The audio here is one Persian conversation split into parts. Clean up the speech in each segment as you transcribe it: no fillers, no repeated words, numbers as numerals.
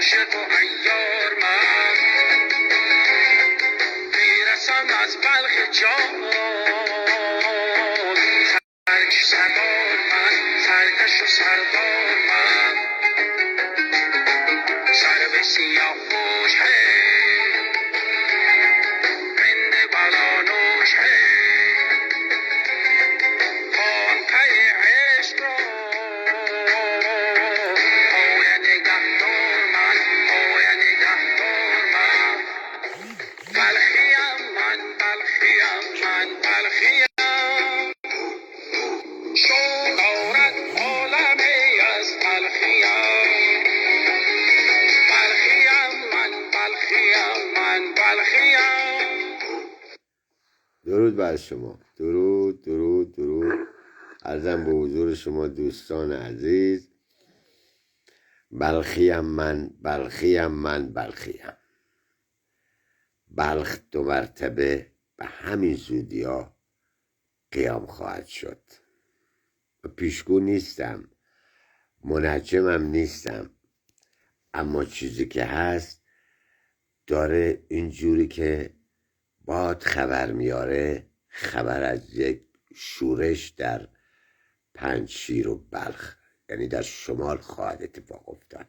عاشق و عیار من میرسم از بلخ جان سرکش سردار من سرکش و سردار من سر به سیاه پوش رند بلانوش پان پی عشق را پای نگهدار من پای نگهدار من بلخیم من بلخیم من بلخیم شوق آرد عالمی از بلخیم بلخیم من بلخیم من بلخیم. درود بر شما، درود درود درود. عرضم به حضور شما دوستان عزیز. بلخیم من بلخیم من بلخیم. بلخ 2 مرتبه به همین زودی ها قیام خواهد شد. پیشگو نیستم، منجمم نیستم، اما چیزی که هست داره اینجوری که باد خبر میاره، خبر از یک شورش در پنجشیر و بلخ، یعنی در شمال خواهد اتفاق افتاد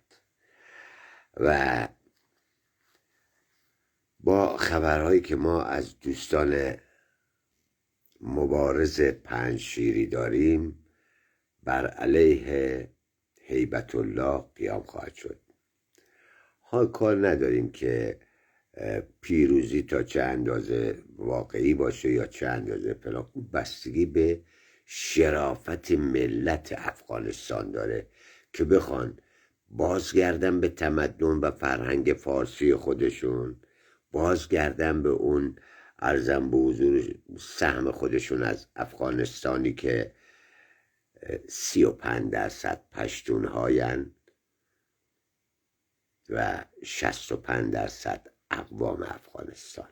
و با خبرهایی که ما از دوستان مبارز پنجشیری داریم بر علیه هیبت الله قیام خواهد شد. حال کار نداریم که پیروزی تا چه اندازه واقعی باشه یا چه اندازه فلان، بستگی به شرافت ملت افغانستان داره که بخوان بازگردن به تمدن و فرهنگ فارسی خودشون، بازگردن به اون ارزم به حضور سهم خودشون از افغانستانی که 35% پشتون هاین و 65% اقوام افغانستان.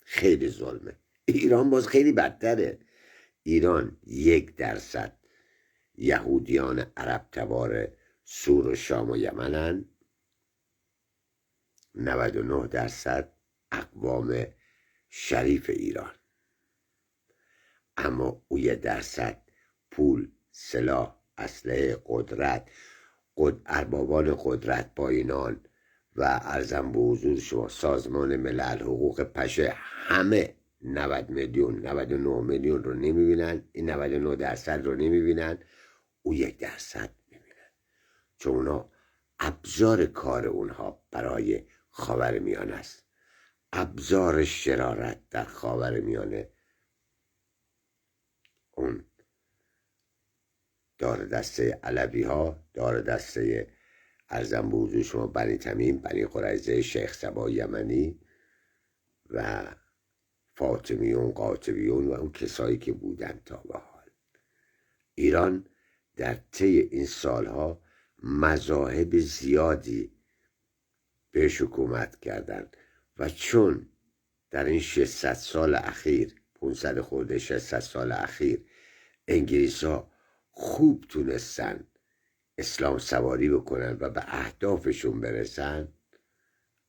خیلی ظلمه. ایران باز خیلی بدتره. ایران 1% یهودیان عرب تبار سور و شام و یمنن، 99% اقوام شریف ایران، اما او 1% پول، سلاح، اسلحه، قدرت، اربابان قدرت پایینان و ارزم به حضور شما سازمان ملل، حقوق پشه، همه 90 میلیون 99 میلیون رو نمیبینن، این 99% رو نمیبینن، او 1% میبینن، چون اونا ابزار کار اونها برای خاور میانه است. ابزار شرارت در خاور میانه اون دار دسته علوی ها، دار دسته ارزم به حضور شما بنی تمیم، بنی قریظه، شیخ صبا یمنی و فاطمیون، قاطبیون و اون کسایی که بودن تا به حال. ایران در طی این سالها مذاهب زیادی بهش حکومت کردن و چون در این 600 سال اخیر 500 خورده 600 سال اخیر انگلیس ها خوب تونستن اسلام سواری بکنن و به اهدافشون برسن،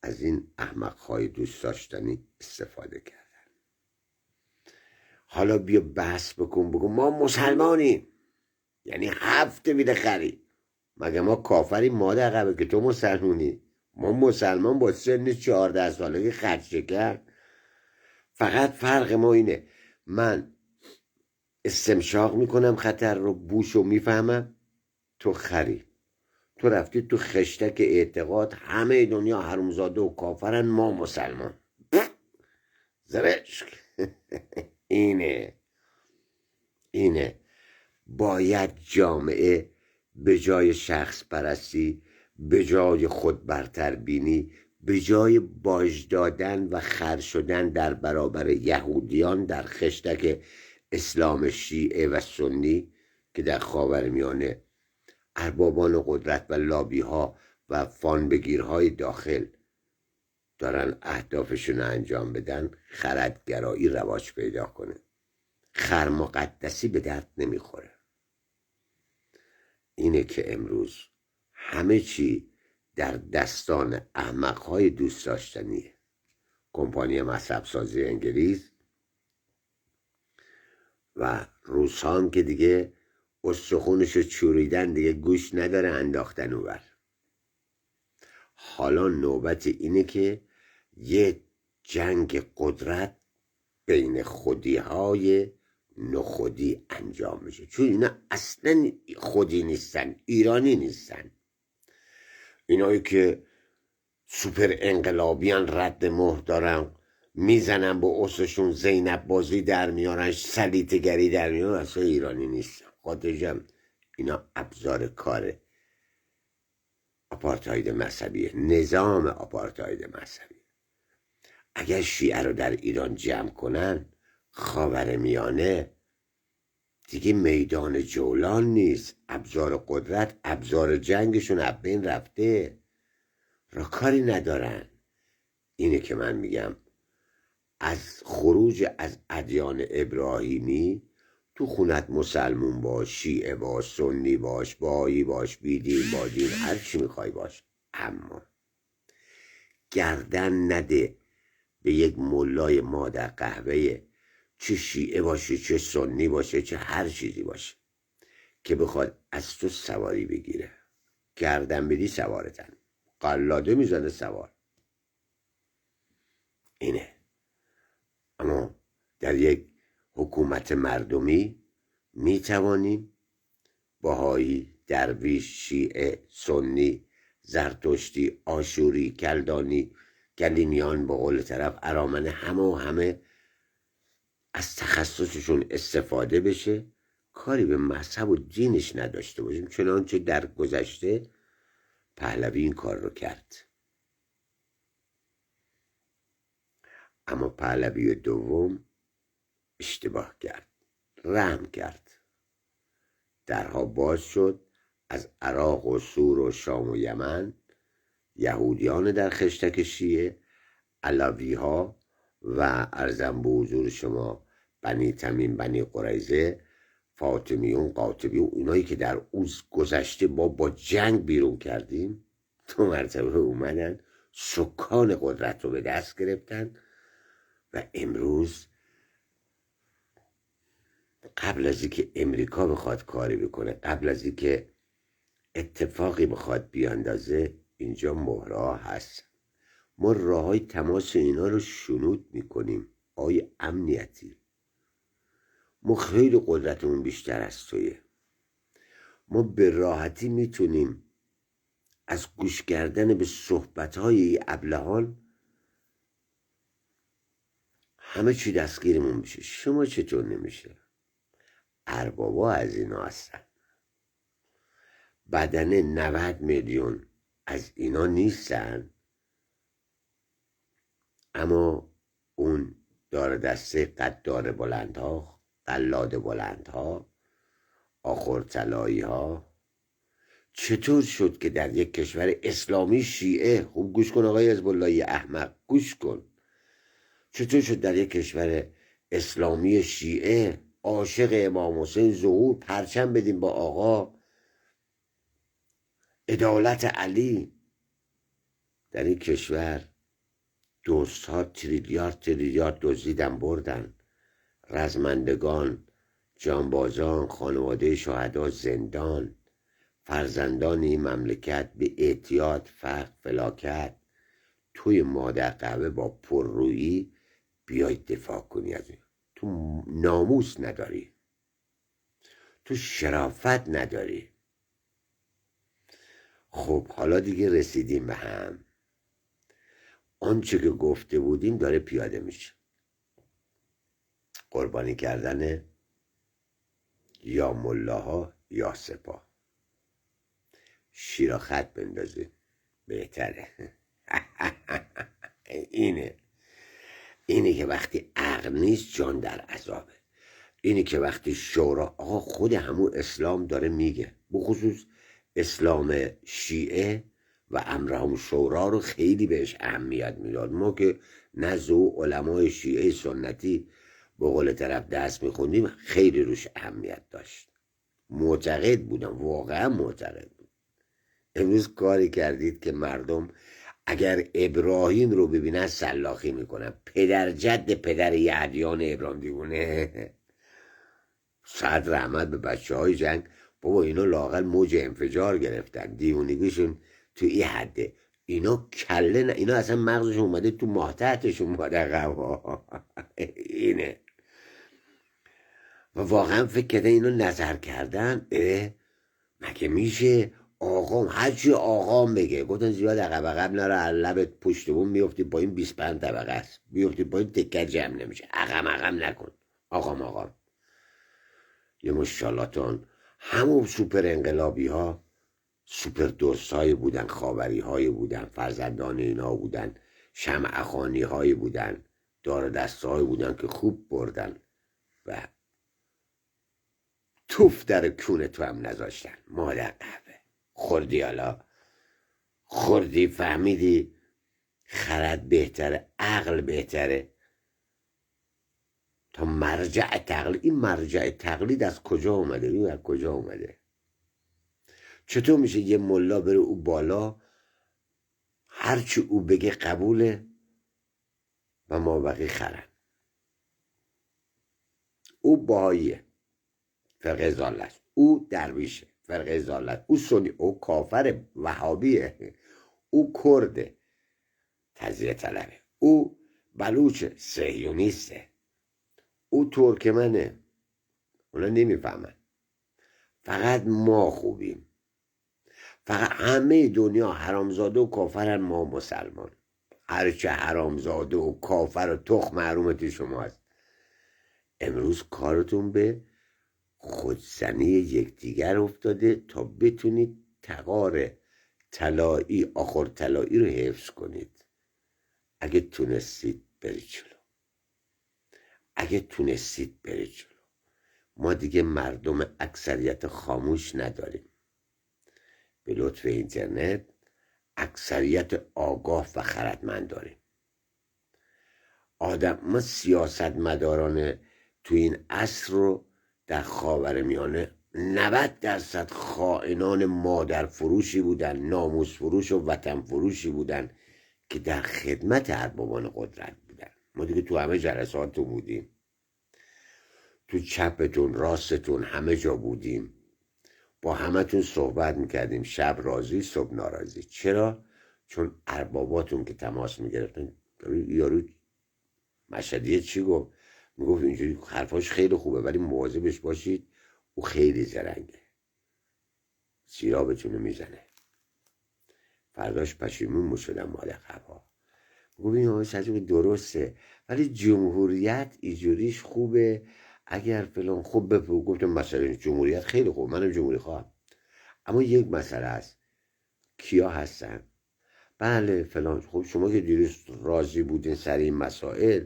از این احمقهای دوست داشتنی استفاده کردن. حالا بیا بحث بکن، بگو ما مسلمانیم، یعنی 7 میده خری. مگه ما کافریم مادر قبل که تو مسلمونی؟ ما مسلمان با سن 14 سالگی خدشه کرد. فقط فرق ما اینه من استمشاق میکنم خطر رو، بوش رو میفهمم، تو خری. تو رفتی تو خشتک اعتقاد همه دنیا حرومزاده و کافرن، ما مسلمان. زرشک. اینه باید جامعه به جای شخص پرستی، به جای خود برتر بینی، به جای باج دادن و خر شدن در برابر یهودیان در خشتک اسلام شیعه و سنی که در خاورمیانه اربابان قدرت و لابی ها و فانبگیرهای داخل دارن اهدافشون انجام بدن، خردگرایی رواج پیدا کنه. خر مقدسی به درد نمیخوره. اینه که امروز همه چی در دستان احمقهای دوست داشتنی کمپانی مصرف سازی انگلیس و روس هم که دیگه استخونشو چوریدن، دیگه گوش نداره، انداختن اونور. حالا نوبت اینه که یه جنگ قدرت بین خودیهای نخودی انجام میشه، چون اینا اصلا خودی نیستن، ایرانی نیستن. اینایی که سوپر انقلابیان رد مهر دارن، میزنن با اسشون، زینب بازی در میارن، سلیطه‌گری در میارن، اصلا ایرانی نیستن. خاطرجم اینا ابزار کار آپارتاید مذهبیه، نظام آپارتاید مذهبی. اگر شیعه رو در ایران جمع کنن، خاورمیانه دیگه میدان جولان نیست، ابزار قدرت، ابزار جنگشون از بین رفته، را کاری ندارن. اینه که من میگم از خروج از ادیان ابراهیمی، تو خونت مسلمون باش، شیعه باش، سنی باش، بایی باش، بیدین با دین، هر چی میخوای باش، اما گردن نده به یک ملای مادر قهوه، چه شیعه باشه، چه سنی باشه، چه هر چیزی باشه، که بخواد از تو سواری بگیره. گردن بدی سوارتن، قلاده میزنه سوار. اینه. اما در یک حکومت مردمی میتوانیم بهایی، درویش، شیعه، سنی، زرتشتی، آشوری، کلدانی، گلینیان، با قول طرف ارامنه، همه از تخصصشون استفاده بشه، کاری به مذهب و دینش نداشته باشیم، چنانچه در گذشته پهلوی این کار رو کرد. اما پهلوی دوم اشتباه کرد، رحم کرد، درها باز شد، از عراق و سور و شام و یمن یهودیان در خشتک شیعه، علوی ها و ارزم به حضور شما بنی تمیم، بنی قریظه، فاطمیون، قاطبیون، اینایی که در اوز گذشته با جنگ بیرون کردیم، دو مرتبه اومدن سکان قدرت رو به دست گرفتن و امروز قبل از اینکه امریکا بخواد کاری بکنه، قبل از اینکه اتفاقی بخواد بیاندازه، اینجا مهرها هست. ما راههای تماس اینا رو شنود میکنیم. آقای امنیتی، ما خیلی قدرتمون بیشتر از تویه. ما به راحتی میتونیم از گوش کردن به صحبتهای ابلهان همه چی دستگیرمون بشه. شما چطور نمیشه؟ اربابا از اینا هستن. بدن 90 میلیون از اینا نیستن، اما اون دار دسته قدار بلندها، قلاد بلندها، آخرطلایی ها، چطور شد که در یک کشور اسلامی شیعه، خوب گوش کن آقای حزب الله احمق، گوش کن، چطور شد در یک کشور اسلامی شیعه عاشق امام حسین ظهور پرچم بدیم با آقا، عدالت علی، در این کشور دوست ها تریلیارد دزدیدن بردن، رزمندگان، جانبازان، خانواده شهدا زندان، فرزندان این مملکت به اعتیاد، فقر، فلاکت، توی مادر قهوه با پررویی بیای دفاع کنی از این. تو ناموس نداری، تو شرافت نداری. خب حالا دیگه رسیدیم به هم، آنچه که گفته بودیم داره پیاده میشه. قربانی کردن یا ملاها یا سپاه. شیر خط بندازید بهتره. اینه که وقتی عقل نیست جان در عذابه. اینه که وقتی شورا، آقا خود همون اسلام داره میگه، بخصوص اسلام شیعه و امرهم شورا رو خیلی بهش اهمیت میداد. ما که نزد علمای شیعه سنتی به قول طرف دست میخوندیم، خیلی روش اهمیت داشت، معتقد بودم، واقعا معتقد بود. امروز کاری کردید که مردم اگر ابراهیم رو ببینن سلاخی میکنن. پدر جد پدر یه ادیان ابراهیم دیوونه. صد رحمت به بچه های جنگ. بابا اینا لااقل موج انفجار گرفتن، دیونگیشون تو این حده. اینا کله نه، اینا اصلا مغزشون اومده تو ماه تحتشون مادقم. اینه. و واقعا فکر کرده اینا نظر کردن مگه میشه آقام هرچی آقام بگه. گفتن زیاد عقب نره، لبت پشت بون میفتی پایین 25 طبقه است، بیفتی پایین تکه جمع نمیشه. عقم نکن. آقام یه مشالاتان. همون سوپر انقلابی ها سوپر درست هایی بودن، خاوری هایی بودن، فرزندان اینا بودن، شمع خانی هایی بودن، دار دست هایی بودن که خوب بردن و توف در کون تو هم نذاشتن. مادر قهوه خوردی، حالا خوردی فهمیدی خرد بهتره، عقل بهتره تا مرجع تقلید. این مرجع تقلید از کجا اومده؟ این از کجا اومده؟ چطور میشه یه ملا بره او بالا هرچی او بگه قبوله و ما بقی خرن؟ او بهاییه فرقه ضالت، او درویشه فرقه ضالت، او سنی، او کافر وهابیه، او کرده تجزیه طلبه، او بلوچه صهیونیسته، او ترکمنه. اونا نمیفهمن. فقط ما خوبیم. فقط همه دنیا حرامزاده و کافرن، ما مسلمان. هرچه حرامزاده و کافر و تخم محرومتی شماست. امروز کارتون به خودزنی یکدیگر افتاده تا بتونید تقار طلایی آخر طلایی رو حفظ کنید. اگه تونستید برید جلو، اگه تونستید برید جلو. ما دیگه مردم اکثریت خاموش نداریم. به لطف اینترنت اکثریت آگاه و خردمند داریم. ما سیاستمداران تو این عصر رو در خاورمیانه 90% خائنان مادر فروشی بودن، ناموس فروش و وطن فروشی بودن که در خدمت اربابان قدرت بودن. ما دیگه تو همه جلسات بودیم، تو چپتون راستتون همه جا بودیم، با همتون صحبت میکردیم، شب راضی صبح ناراضی. چرا؟ چون ارباباتون که تماس میگرفتن. یارو مشهدیه چی گفت؟ میگفت اینجوری حرفاش خیلی خوبه ولی مواظبش باشید، او خیلی زرنگه، سیرابتونو میزنه. فرداش پشیمون میشدم مادر قبا. گفت این آقای سلجوقی درسته ولی جمهوریت اینجوریش خوبه، اگر فلان خوب بپو. گفتم مسئله جمهوریت خیلی خوب، منم جمهوری خواهم، اما یک مسئله است، کیا هستن؟ بله فلان. خب شما که دیروز راضی بودین سر این مسائل،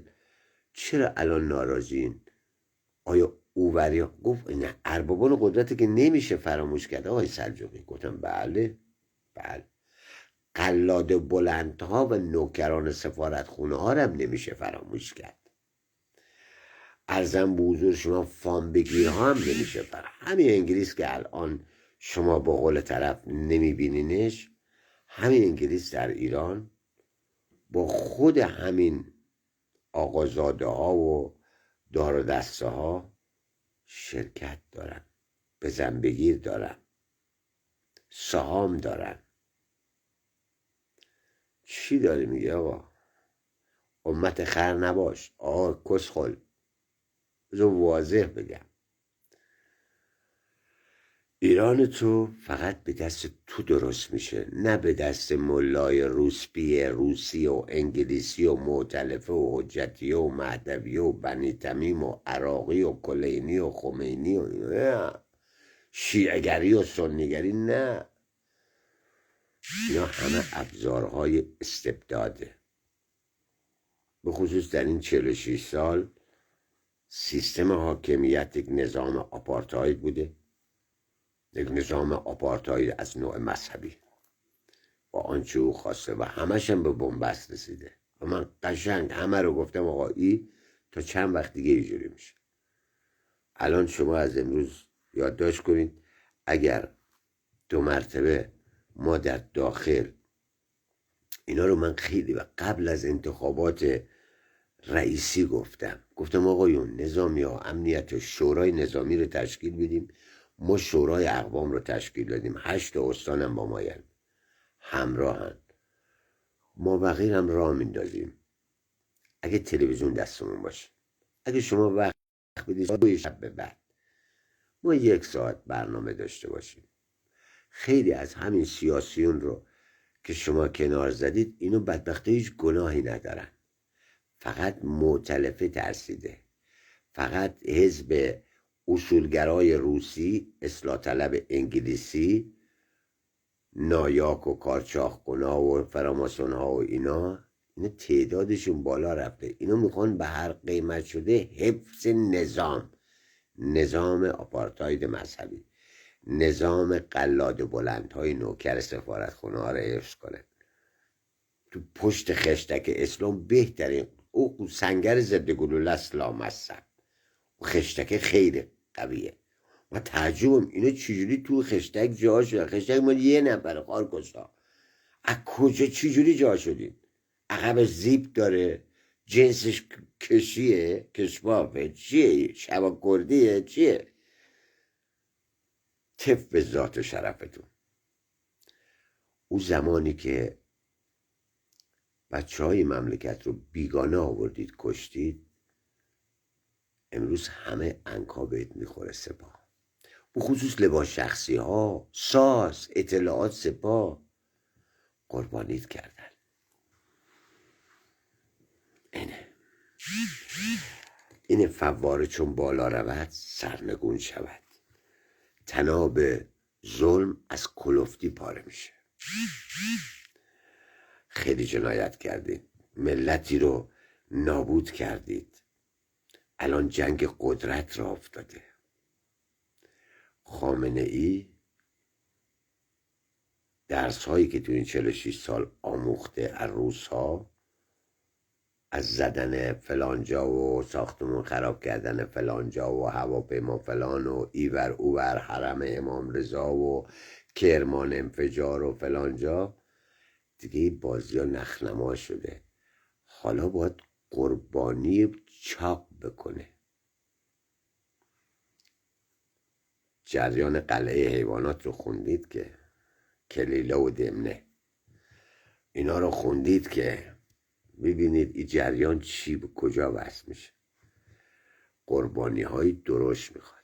چرا الان ناراضین؟ آیا اووری؟ گفت نه اربابان قدرتی که نمیشه فراموش کرد آقای سلجوقی. گفتم بله. قلاد بلندها و نوکران سفارت خونه ها هم نمیشه فراموش کرد. ارزم به حضور شما فام بگیرها هم نمیشه همین انگلیس که الان شما با قول طرف نمیبینینش، همین انگلیس در ایران با خود همین آقازاده ها و دار و دسته ها شرکت دارن، بزن بگیر دارن، سهام دارن. چی داری میگه آقا؟ امت خر نباش آقا کسخل. بذار واضح بگم، ایران تو فقط به دست تو درست میشه، نه به دست ملای روسی و انگلیسی و معتلفه و حجتیه و مهدویه و بنی تمیم و عراقی و کلینی و خمینی و نه. شیعه‌گری و سنیگری نه. اینا همه ابزارهای استبداده. به خصوص در این 46 سال سیستم حاکمیت یک نظام آپارتاید بوده، یک نظام آپارتاید از نوع مذهبی با آنچه او خواسته و همش هم به بنبست رسیده. و من قشنگ همه رو گفتم آقا تا چند وقت دیگه اینجوری میشه. الان شما از امروز یادداشت کنید، اگر 2 مرتبه ما در داخل اینا رو من خیلی و قبل از انتخابات رئیسی گفتم آقایون نظامی ها امنیت و شورای نظامی رو تشکیل بدیم. ما شورای اقوام رو تشکیل دادیم، 8 استان هم با ما همراهن، ما بقیه هم راه میندازیم اگه تلویزیون دستمون باشه. اگه شما وقت بدید 2 شب به بعد ما 1 ساعت برنامه داشته باشیم. خیلی از همین سیاسیون رو که شما کنار زدید اینو بدبختی هیچ گناهی ندارن، فقط مؤتلفه ترسیده، فقط حزب اصولگرای روسی، اصلاح طلب انگلیسی، نایاک و کارچاخگونا و فراماسون ها و اینا تعدادشون بالا رفته. اینا میخوان به هر قیمت شده حفظ نظام آپارتاید مذهبی، نظام قلاد بلندهای نوکر سفارتخونه ها رو حفظ کنه. تو پشت خشتک اسلام بهترین او سنگر ضد گلوله است لامصب، و خشتک خیلی قویه. ما تعجبم اینا چجوری تو خشتک جا شدن. خشتک مال 1 نفر خارکستا، از کجا چجوری جا شدین؟ عقبش زیپ داره، جنسش کشیه، کشبافه، چیه؟ شبا کردیه، چیه؟ تف به ذات و شرفتون. او زمانی که بچه های مملکت رو بیگانه آوردید کشتید، امروز همه عنکا بهت میخوره. سپاه بخصوص لباس شخصی ها، ساز، اطلاعات سپاه قربانیت کردن. اینه فواره چون بالا رود سرنگون شود، طناب ظلم از کلفتی پاره میشه. خیلی جنایت کردید، ملتی رو نابود کردید. الان جنگ قدرت را افتاده. خامنه ای درس هایی که تو این 46 سال آموخته از روس ها، از زدن فلانجا و ساختمون خراب کردن فلانجا و هواپیما فلان و ایور اوور حرم امام رضا و کرمان انفجار و فلانجا، دیگه بازی ها نخنما شده. حالا باید قربانی چاق بکنه. جریان قلعه حیوانات رو خوندید که کلیله و دمنه، اینا رو خوندید که ببینید این جریان چی به کجا وصل میشه. قربانی های درشت میخواد.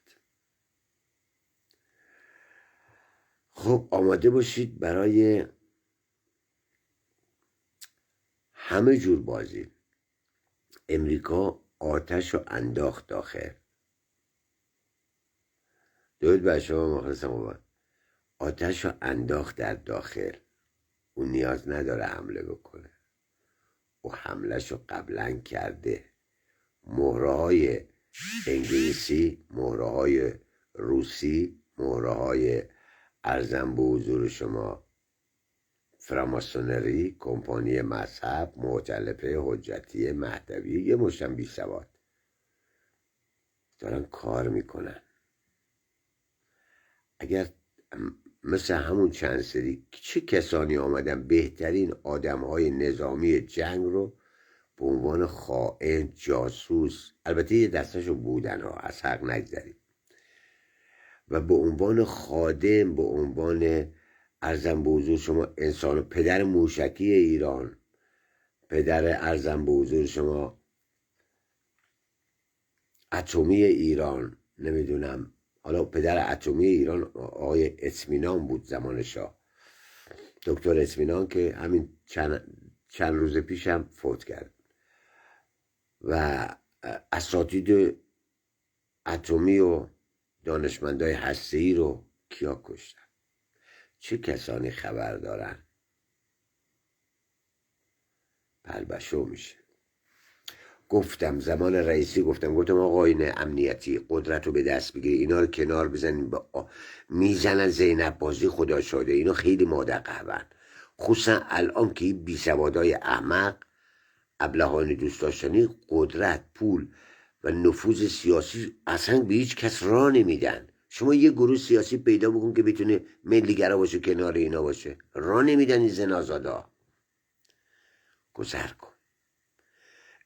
خب آماده باشید برای همه جور بازی. امریکا آتش رو انداخت داخل. درود بر شما مخلصم. آتش رو انداخت در داخل. اون نیاز نداره حمله بکنه، او حملهش رو قبلا کرده. مهره های انگلیسی، مهره های روسی، مهره های ارزم به حضور شما فراماسونری، کمپانی مذهب، مؤتلفه، حجتی، مهدوی، یه مشتم بی سواد دارن کار میکنن. اگر مثل همون چند سری چه کسانی آمدن بهترین آدم های نظامی جنگ رو به عنوان خائن، جاسوس، البته یه دستشو بودن ها، از حق نگذارید، و به عنوان خادم، به عنوان ارزم به حضور شما انسان، پدر موشکی ایران، پدر ارزم به حضور شما اتمی ایران، نمیدونم حالا پدر اتمی ایران آقای اطمینان بود زمان شاه، دکتر اطمینان که همین چند روز پیش هم فوت کرد، و اساتید اتمی و دانشمندای هسته‌ای رو کیا کشتن؟ چه کسانی خبر دارن؟ پلبشو میشه. گفتم زمان رئیسی گفتم آقا این امنیتی قدرت رو به دست بگیری، اینا رو کنار بزنیم. میزنن زینب بازی خدا شده، اینا خیلی مادر قهوه‌ن، خصوصا الان که بی سوادای احمق ابلهان دوست داشتنی قدرت، پول و نفوذ سیاسی اصلا به هیچ کس راه نمیدن. شما یه گروه سیاسی پیدا بکن که بتونه ملیگرا باشه، کنار اینا باشه. راه نمیدن این زنازادا. گذر کن.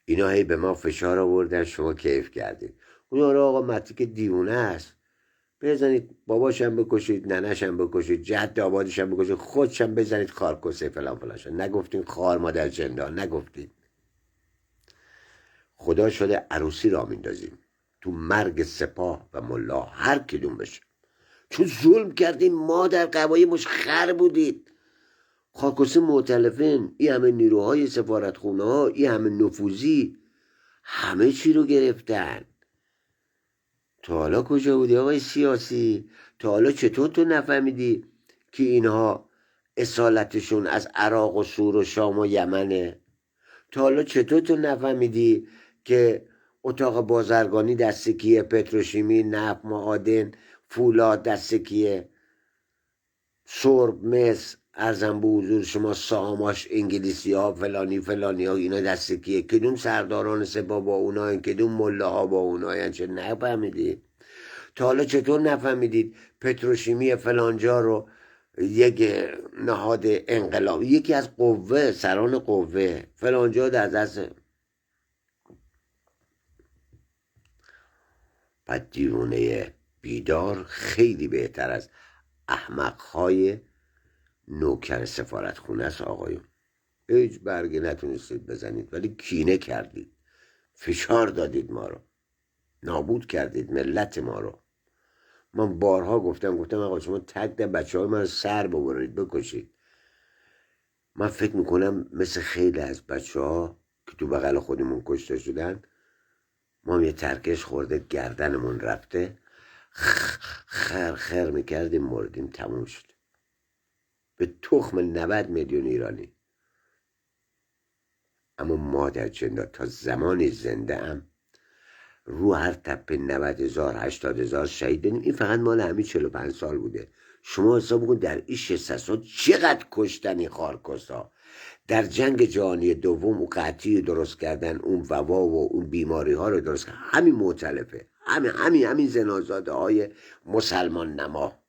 اینا هی به ما فشار آوردن، شما کیف کردید. اون آقا متی که دیونه است، بزنید باباشم بکشید، ننشم بکشید، جد آبادشم بکشید، خودشم بزنید خارکسه فلان فلان شد. نگفتین خار مادر جندان؟ نگفتید؟ خدا شده عروسی را میندازیم تو مرگ سپاه و ملا هر کدوم بشه، چون ظلم کردیم. ما در قوای مش خر بودید. خاکوسه معتلفین، این همه نیروهای سفارتخونه ها، این همه نفوذی، همه چی رو گرفتن. تا حالا کجا بودی آقای سیاسی؟ تا حالا چطور تو نفهمیدی که اینها اصالتشون از عراق و سور و شام و یمنه؟ تا حالا چطور تو نفهمیدی که اتاق بازرگانی دست کیه، پتروشیمی، نفت، معادن، فولاد دست کیه، سرب، مس، ارزم به حضور شما سهاماش، انگلیسی ها، فلانی ها، اینا دست کیه؟ کدوم سرداران سپاه با اونا، کدوم مله ها با اونا؟ چه نفهمیدی؟ تا حالا چطور نفهمیدید پتروشیمی فلانجا رو یک نهاد انقلاب، یکی از قوه، سران قوه فلانجا در دست. بعد دیوونه بیدار خیلی بهتر از احمقهای نوکر سفارتخونه است آقایون. هیچ برگی نتونستید بزنید، ولی کینه کردید، فشار دادید، ما رو نابود کردید، ملت ما رو. من بارها گفتم آقا شما تک در بچه های من سر ببرید، بکشید. من فکر میکنم مثل خیلی از بچه ها که تو بغل خودمون کشته شدن، ما یه ترکش خورده گردنمون رفته، خر میکردیم، مردیم، تموم شد. به تخم 90 میلیون ایرانی. اما مادر جندا تا زمانی زنده ام رو هر تپه 90,000 80,000 شهید دادیم. این فقط مال همین 45 سال بوده. شما حساب بکن در این 600 سال چقدر کشتن این خارکسا. در جنگ جهانی دوم اون قحطی درست کردن، اون وبا و اون بیماری ها رو درست کردن، همین معتلفه، همین زنازاده های مسلمان نما،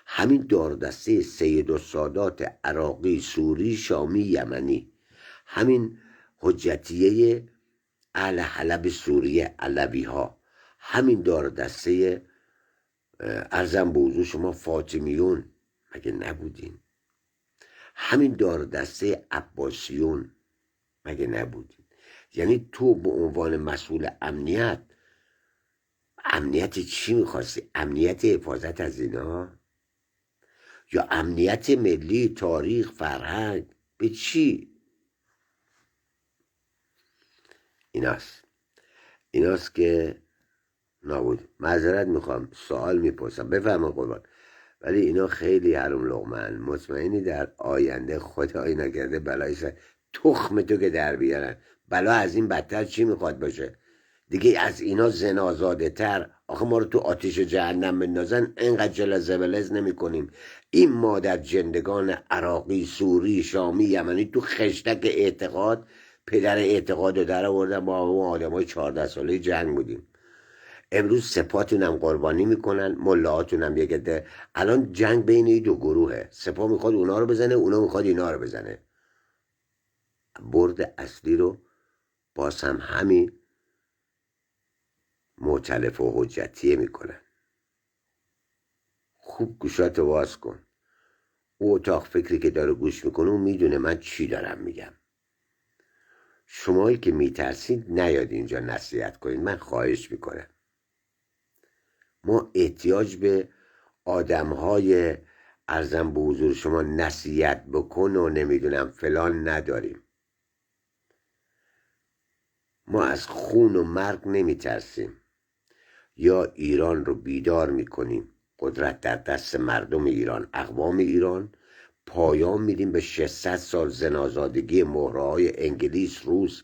همین داردسته سید السادات عراقی، سوری، شامی، یمنی، همین حجتیه اهل حلب سوریه، علوی ها، همین داردسته ارزم به حضور شما فاطمیون، مگه نبودین؟ همین داردسته عباسیون، مگه نبودین؟ یعنی تو به عنوان مسئول امنیت چی میخواستی؟ امنیت حفاظت از اینا؟ یا امنیت ملی، تاریخ، فرهنگ؟ به چی؟ ایناست که نابود. معذرت میخوام، سوال میپرسم، بفرما قربان. ولی اینا خیلی حروم لقمه‌اند. مطمئنی در آینده خدایی نکرده بلای سر تخم تو که در بیارن. بلا از این بدتر چی میخواد باشه دیگه؟ از اینا زنازاده تر. آخه ما رو تو آتیش جهنم بندازن اینقدر جلزبلز نمی کنیم. این مادر جندگان عراقی، سوری، شامی، یمنی تو خشتک اعتقاد پدر اعتقاد رو در آوردن. ما آدم های 14 ساله جنگ بودیم. امروز سپاهتون هم قربانی میکنن، ملاهاتون هم یه. الان جنگ بین این دو گروهه. سپاه میخواد اونا رو بزنه، اونا میخواد اینا رو بزنه. برد اصلی رو باز هم همین معتلف و حجتیه میکنن. خوب گوشاتو باز کن. او اتاق فکری که داره گوش میکنه اون میدونه من چی دارم میگم. شمایی که میترسید نیاد اینجا نصیحت کنید، من خواهش میکنم. ما احتیاج به آدمهای ارزم به حضور شما نصیحت بکن و نمیدونم فلان نداریم. ما از خون و مرگ نمیترسیم. یا ایران رو بیدار میکنیم، قدرت در دست مردم ایران، اقوام ایران، پایان میدیم به 600 سال زنازادگی مهره‌های انگلیس، روس،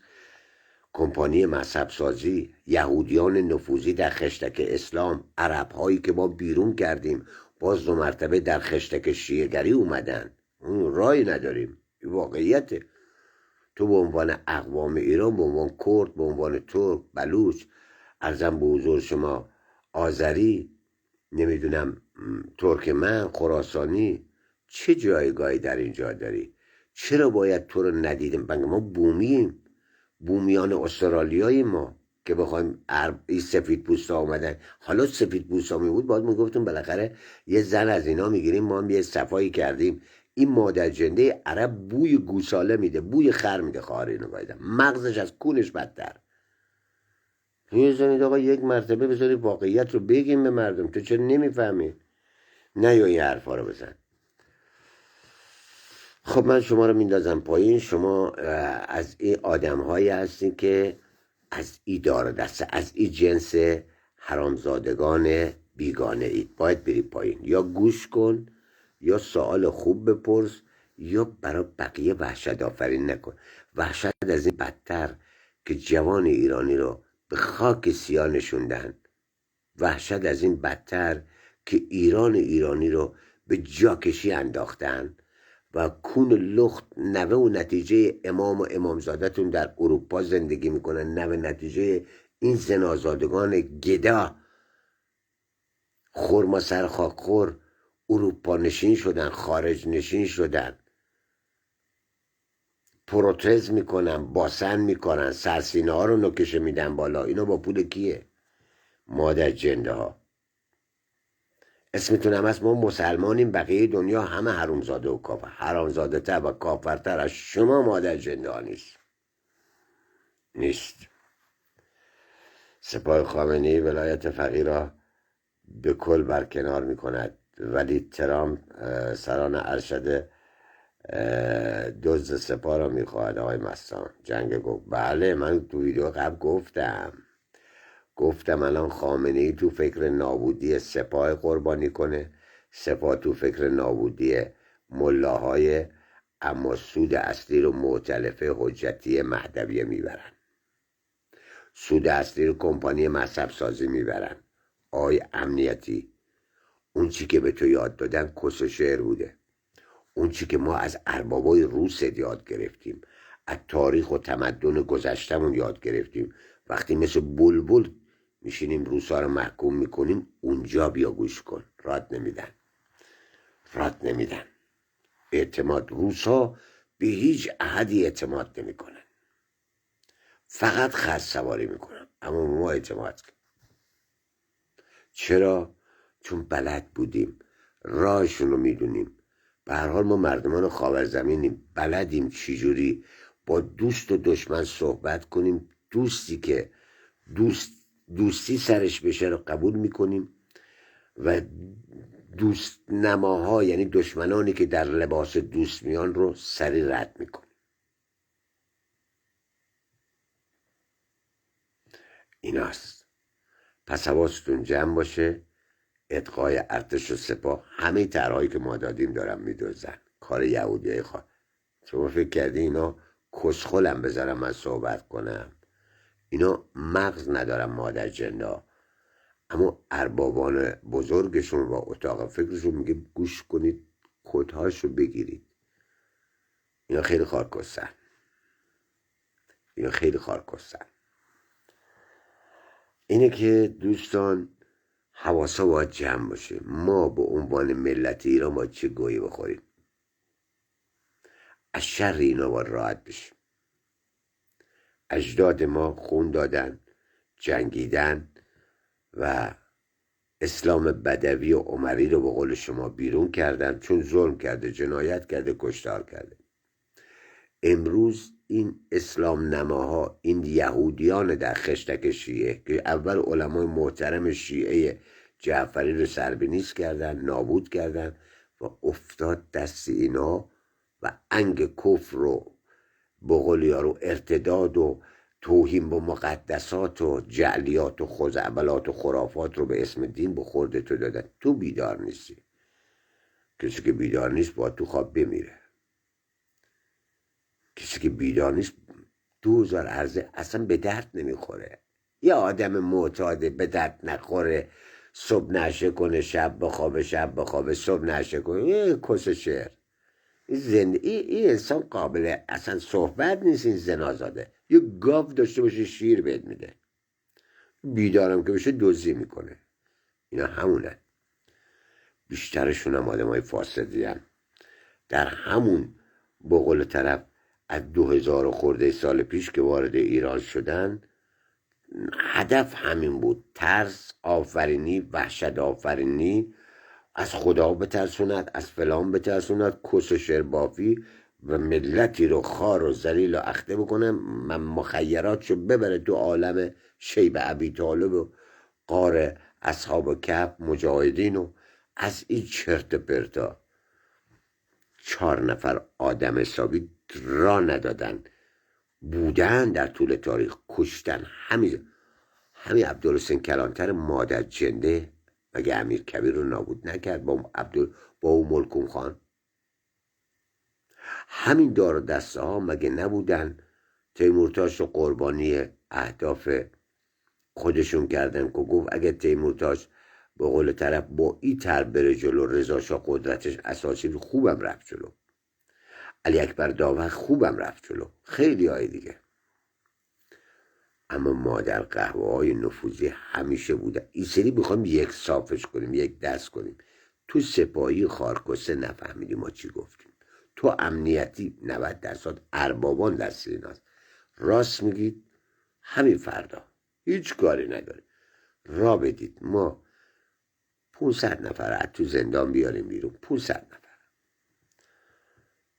کمپانی مذهب سازی، یهودیان نفوذی در خشتک اسلام، عرب هایی که ما بیرون کردیم باز 2 مرتبه در خشتک شیعه‌گری اومدن. اون رای نداریم، این واقعیته. تو به عنوان اقوام ایران، به عنوان کرد، به عنوان ترک، بلوچ، ارزم به حضور شما آذری، نمیدونم ترکمن، خراسانی، چه جایگاهی در اینجا داری؟ چرا باید تو رو ندیدیم؟ بنگ ما بومیم، بومیان استرالیایی ما که بخوایم این سفید پوستا آمدن. حالا سفید پوستا می بود باید میگفتیم بالاخره یه زن از اینا میگیریم، ما هم یه صفایی کردیم. این مادر جنده عرب بوی گوساله میده، بوی خر میده. خواهر اینو بایدم مغزش از کونش بدتر. یه زنید آقا یک مرتبه بذاری واقعیت رو بگیم به مردم. تو چرا نمیفهمی؟ نه یا این حرفا رو بزن. خب من شما رو میندازم پایین. شما از این آدم هایی هستین که از این دار دسته، از این جنس حرامزادگان بیگانه اید. باید بری پایین، یا گوش کن، یا سوال خوب بپرس، یا برای بقیه وحشت آفرین نکن. وحشت از این بدتر که جوان ایرانی رو به خاک سیاه نشوندن. وحشت از این بدتر که ایرانی رو به جاکشی انداختن و کون لخت نوه و نتیجه امام و امامزادتون در اروپا زندگی میکنن. نوه نتیجه این زنازادگان گدا خورما سر خاکخور اروپا نشین شدن، خارج نشین شدن، پروتز میکنن، باسن میکنن، سرسینه ها رو نکشه میدن بالا. اینا با پول کیه؟ مادر جنده ها. اسمتون هم هست ما مسلمانیم، بقیه دنیا همه حرومزاده و کافر. حرامزاده تر و کافرتر از شما مادر جنده ها نیست. سپاه خامنه‌ای ولایت فقیه را به کل برکنار می کند، ولی ترامپ سران ارشد دزد سپاه را می خواهد. آقای مستان جنگ گفت بله، من تو ویدیو قبل گفتم الان خامنه‌ای تو فکر نابودی سپاه قربانی کنه، سپاه تو فکر نابودی ملاهای، اما سود اصلی رو مؤتلفه حجتی مهدویه میبرن. سود اصلی رو کمپانی مذهب سازی میبرن. آی امنیتی، اون چی که به تو یاد دادن کس و شعر بوده. اون چی که ما از اربابای روس یاد گرفتیم، از تاریخ و تمدن گذشتمون یاد گرفتیم. وقتی مثل بلبل میشینیم روسا رو محکوم میکنیم، اونجا بیا گوش کن. راد نمیدن. اعتماد، روسا به هیچ احدی اعتماد نمیکنن، فقط خرج سواری میکنن. اما ما اعتماد کنیم. چرا؟ چون بلد بودیم، راهشون رو میدونیم. به هر حال ما مردمان خاورزمینیم، بلدیم چجوری با دوست و دشمن صحبت کنیم. دوستی که دوستی سرش بشه رو قبول میکنیم و دوست نماها یعنی دشمنانی که در لباس دوست میان رو سری رد میکنیم. ایناست. پس حواستون جمع باشه. اتقای ارتش و سپاه همه طرحهایی که ما دادیم دارن میدوزن. کار یهودیای خواه. شما فکر کردی اینا کسخلم بذارم من صحبت کنم؟ اینا مغز ندارن مادر جندا. اما اربابان بزرگشون و اتاق فکرشون میگه گوش کنید، کدهاشو بگیرید. اینا خیلی خارکستن. اینه که دوستان حواسا باید جمع باشه. ما به عنوان ملت ایران باید چه گویی بخوریم؟ از شر اینا باید راحت بشیم. اجداد ما خون دادن، جنگیدن و اسلام بدوی و عمری رو به قول شما بیرون کردن، چون ظلم کرده، جنایت کرده، کشتار کرده. امروز این اسلام نماها، این یهودیان در خشتک شیعه که اول علمای محترم شیعه جعفری رو سربنیز کردن، نابود کردن و افتاد دست اینا و انگ کفر رو به قول یارو ارتداد و توهین به مقدسات و جعلیات و خزعبلات و خرافات رو به اسم دین به خورد تو دادن. تو بیدار نیستی. کسی که بیدار نیست باید تو خواب بمیره. کسی که بیدار نیست 2000 عرضه اصلا به درد نمیخوره. یه آدم معتاده به درد نخوره، صبح نشه کنه شب بخوابه، شب بخوابه صبح نشه کنه. یه کس شعر. این انسان قابل اصلا صحبت نیست. این زنازاده. یه گاو داشته باشه شیر بهت میده. بیدارم که بشه دزدی میکنه. اینا همونه. بیشترشون هم آدم های فاسدی هم. در همون بقول طرف از 2000 خورده سال پیش که وارد ایران شدن، هدف همین بود: ترس آفرینی، وحشت آفرینی، از خدا بترسوند، از فلان بترسوند، کس و شربافی و ملتی رو خار و ذلیل و اخته بکنه، من مخیراتشو ببره تو عالم شیب ابی طالب و غار اصحاب کهف مجاهدین و از این چرت پرتا. 4 نفر آدم حسابی را ندادن، بودن در طول تاریخ، کشتن. همین عبدالحسین کلانتر مادر جنده مگه امیر کبیر رو نابود نکرد با او ملکون خان؟ همین دار و دسته ها مگه نبودن تیمورتاش رو قربانی اهداف خودشون کردن که گفت اگه تیمورتاش به قول طرف با این تر بره جلو، رضا شاه قدرتش اساسی خوبم رفت جلو، علی اکبر داور خوبم رفت جلو، خیلی های دیگه. اما ما در قهوه های نفوذی همیشه بوده. این سری میخوایم یک صافش کنیم، یک دست کنیم. تو سپاهی خارکسته نفهمیدیم ما چی گفتیم، تو امنیتی 90% اربابان دست ایناست. راست میگید، همین فردا هیچ کاری نداره، را بدید ما 500 نفر از تو زندان بیاریم بیرون. 500 نفر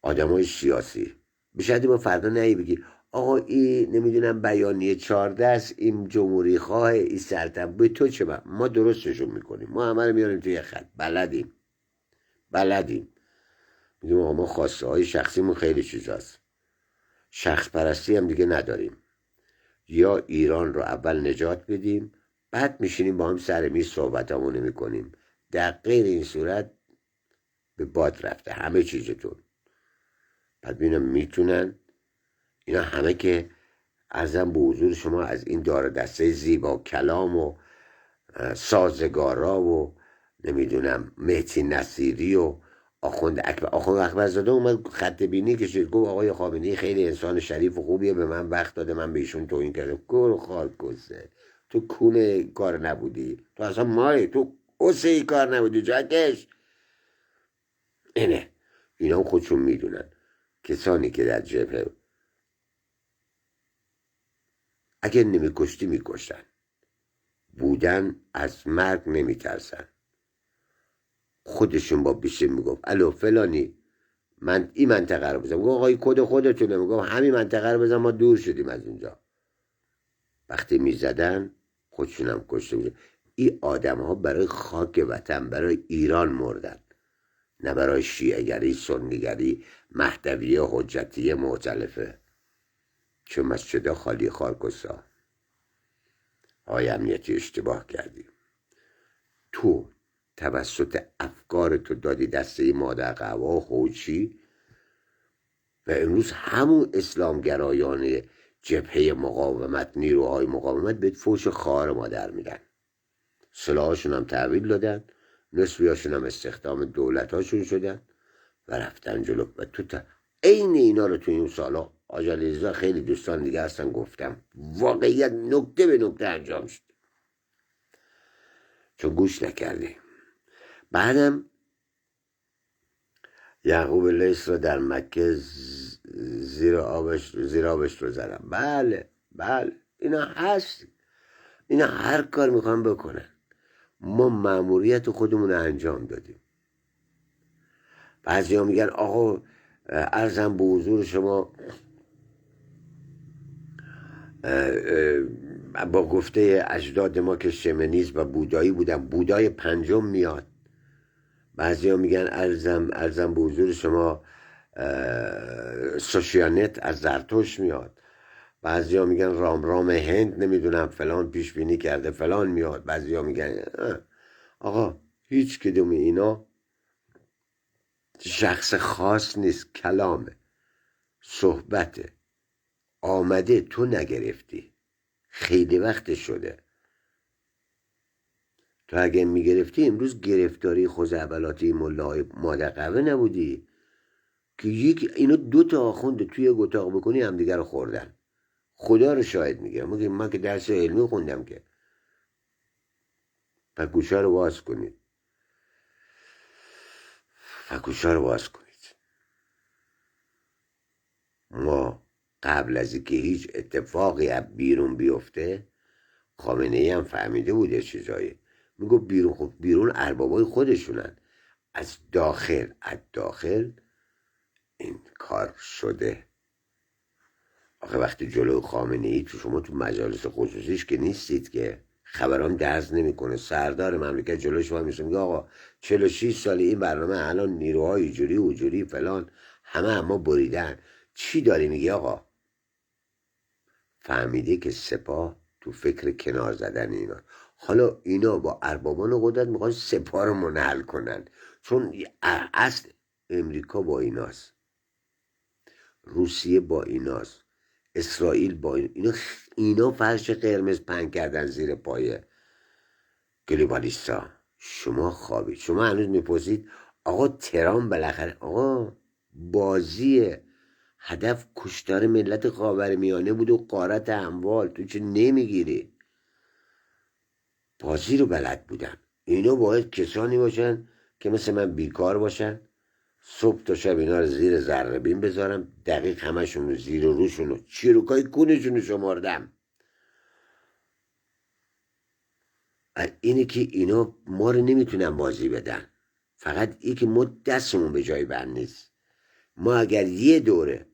آدم های سیاسی. بشدی ما فردا نهی بگی آقا این نمیدونم بیانیه 14 است، این جمهوری خواه، این سرطن، به تو چه؟ ما درستشون میکنیم، ما همه رو میاریم توی خط. بلدیم میگیم آقا ما خواسته های شخصیمون خیلی چیزاست، شخص پرستی هم دیگه نداریم، یا ایران رو اول نجات بدیم بعد میشینیم با هم سر میز صحبتامونو میکنیم. در غیر این صورت به باد رفته همه چیزتون. بعد ببینم میتونن اینا همه که ارزم به حضور شما از این دار دسته زیبا کلام و سازگارا و نمیدونم مهدی نصیری و آخوند اکبرزاده اومد خط بینی کشید، گفت آقای خامنه‌ای خیلی انسان شریف و خوبیه، به من وقت داده، من به ایشون توهین کردم. گل خال کسه، تو کونه کار نبودی، تو اصلا مای تو اوسه کار نبودی، جاکش. اینه اینا هم خودشون میدونن. کسانی که در جبهه اگه نمیکشتی میکشتن، بودن از مرگ نمیترسن. خودشون با بیشه میگفت الو فلانی من این منطقه رو بزن، میگفت آقای کد خودتونه، میگفت همین منطقه رو بزن، ما دور شدیم از اونجا. وقتی میزدن خودشونم کشته بودن. این آدم ها برای خاک وطن، برای ایران مردن، نه برای شیعه‌گری، سنیگری، مهدویه، حجتیه مختلفه. چه مسجد خالی خارکسا. آقای امنیتی اشتباه کردی، تو توسط افکار تو دادی دسته مادر قهوه و خوچی و امروز همون اسلامگرایان جبهه مقاومت، نیروهای مقاومت به فوش خار مادر میدن. سلاحشون هم تحویل دادن، نصفیاشون هم استخدام دولت هاشون شدن و رفتن جلو. و تو این اینا رو تو این سالا آجالیزا خیلی دوستان دیگه هستن گفتم واقعیت نکته به نکته انجام شد، چون گوش نکردی. بعدم یعقوب لیث رو در مکه زیر آبش رو زدن. بله اینا هست، اینا هر کار میخوان بکنن. ما مأموریت خودمون رو انجام دادیم. بعضی ها میگن آقا عرضم به حضور شما با گفته اجداد ما که شمنیز و بودایی بودن، بودای 5 میاد. بعضی ها میگن ارزم به حضور شما سوشیانت از زرتوش میاد. بعضی ها میگن رام هند نمیدونم فلان پیش بینی کرده فلان میاد. بعضی ها میگن آقا هیچ کدوم اینا شخص خاص نیست، کلامه، صحبته، آمده تو نگرفتی، خیلی وقت شده. تو اگه میگرفتی امروز گرفتاری خوزعبلاتی ملاهای مادر قهوه نبودی که اینا 2 آخوند توی اتاق بکنی همدیگر رو خوردن. خدا رو شاهد میگیرم، من که درس علمی خوندم که. پس گوشه رو باز کنید. فکوشا رو باز کنید. ما قبل از اینکه هیچ اتفاقی از بیرون بیفته، خامنه ای هم فهمیده بود یه چیزایی، میگو بیرون، خب بیرون اربابای خودشونن. از داخل این کار شده. آخه وقتی جلو خامنه ای شما تو مجالس خصوصیش که نیستید که، خبران درز نمیکنه، سردار مملکت جلو شما میشه میگه آقا 46 سال این برنامه الان نیروهای اینجوری اونجوری فلان همه اما بریدن، چی داری میگی آقا؟ فهمیده که سپاه تو فکر کنار زدن اینا. حالا اینا با اربابان قدرت میخوان سپاه رو منحل کنن، چون اصل امریکا با ایناست، روسیه با ایناست، اسرائیل با اینا فرش قرمز پهن کردن زیر پای گلوبالیستا. شما خوابید. شما هنوز میپرسید آقا ترامپ بالاخره، آقا بازیه، هدف کشتار ملت خاورمیانه بود و غارت اموال، تو چه نمیگیری؟ بازی رو بلد بودن. اینا باید کسانی باشن که مثل من بیکار باشن، صبح تا شب اینا رو زیر ذره بین بذارم، دقیق همشون رو زیر و روشون رو چیروکای کونشون رو شماردم. اینه که اینا ما رو نمیتونن بازی بدن، فقط این که ما دستمون به جای بند نیست. ما اگر یه دوره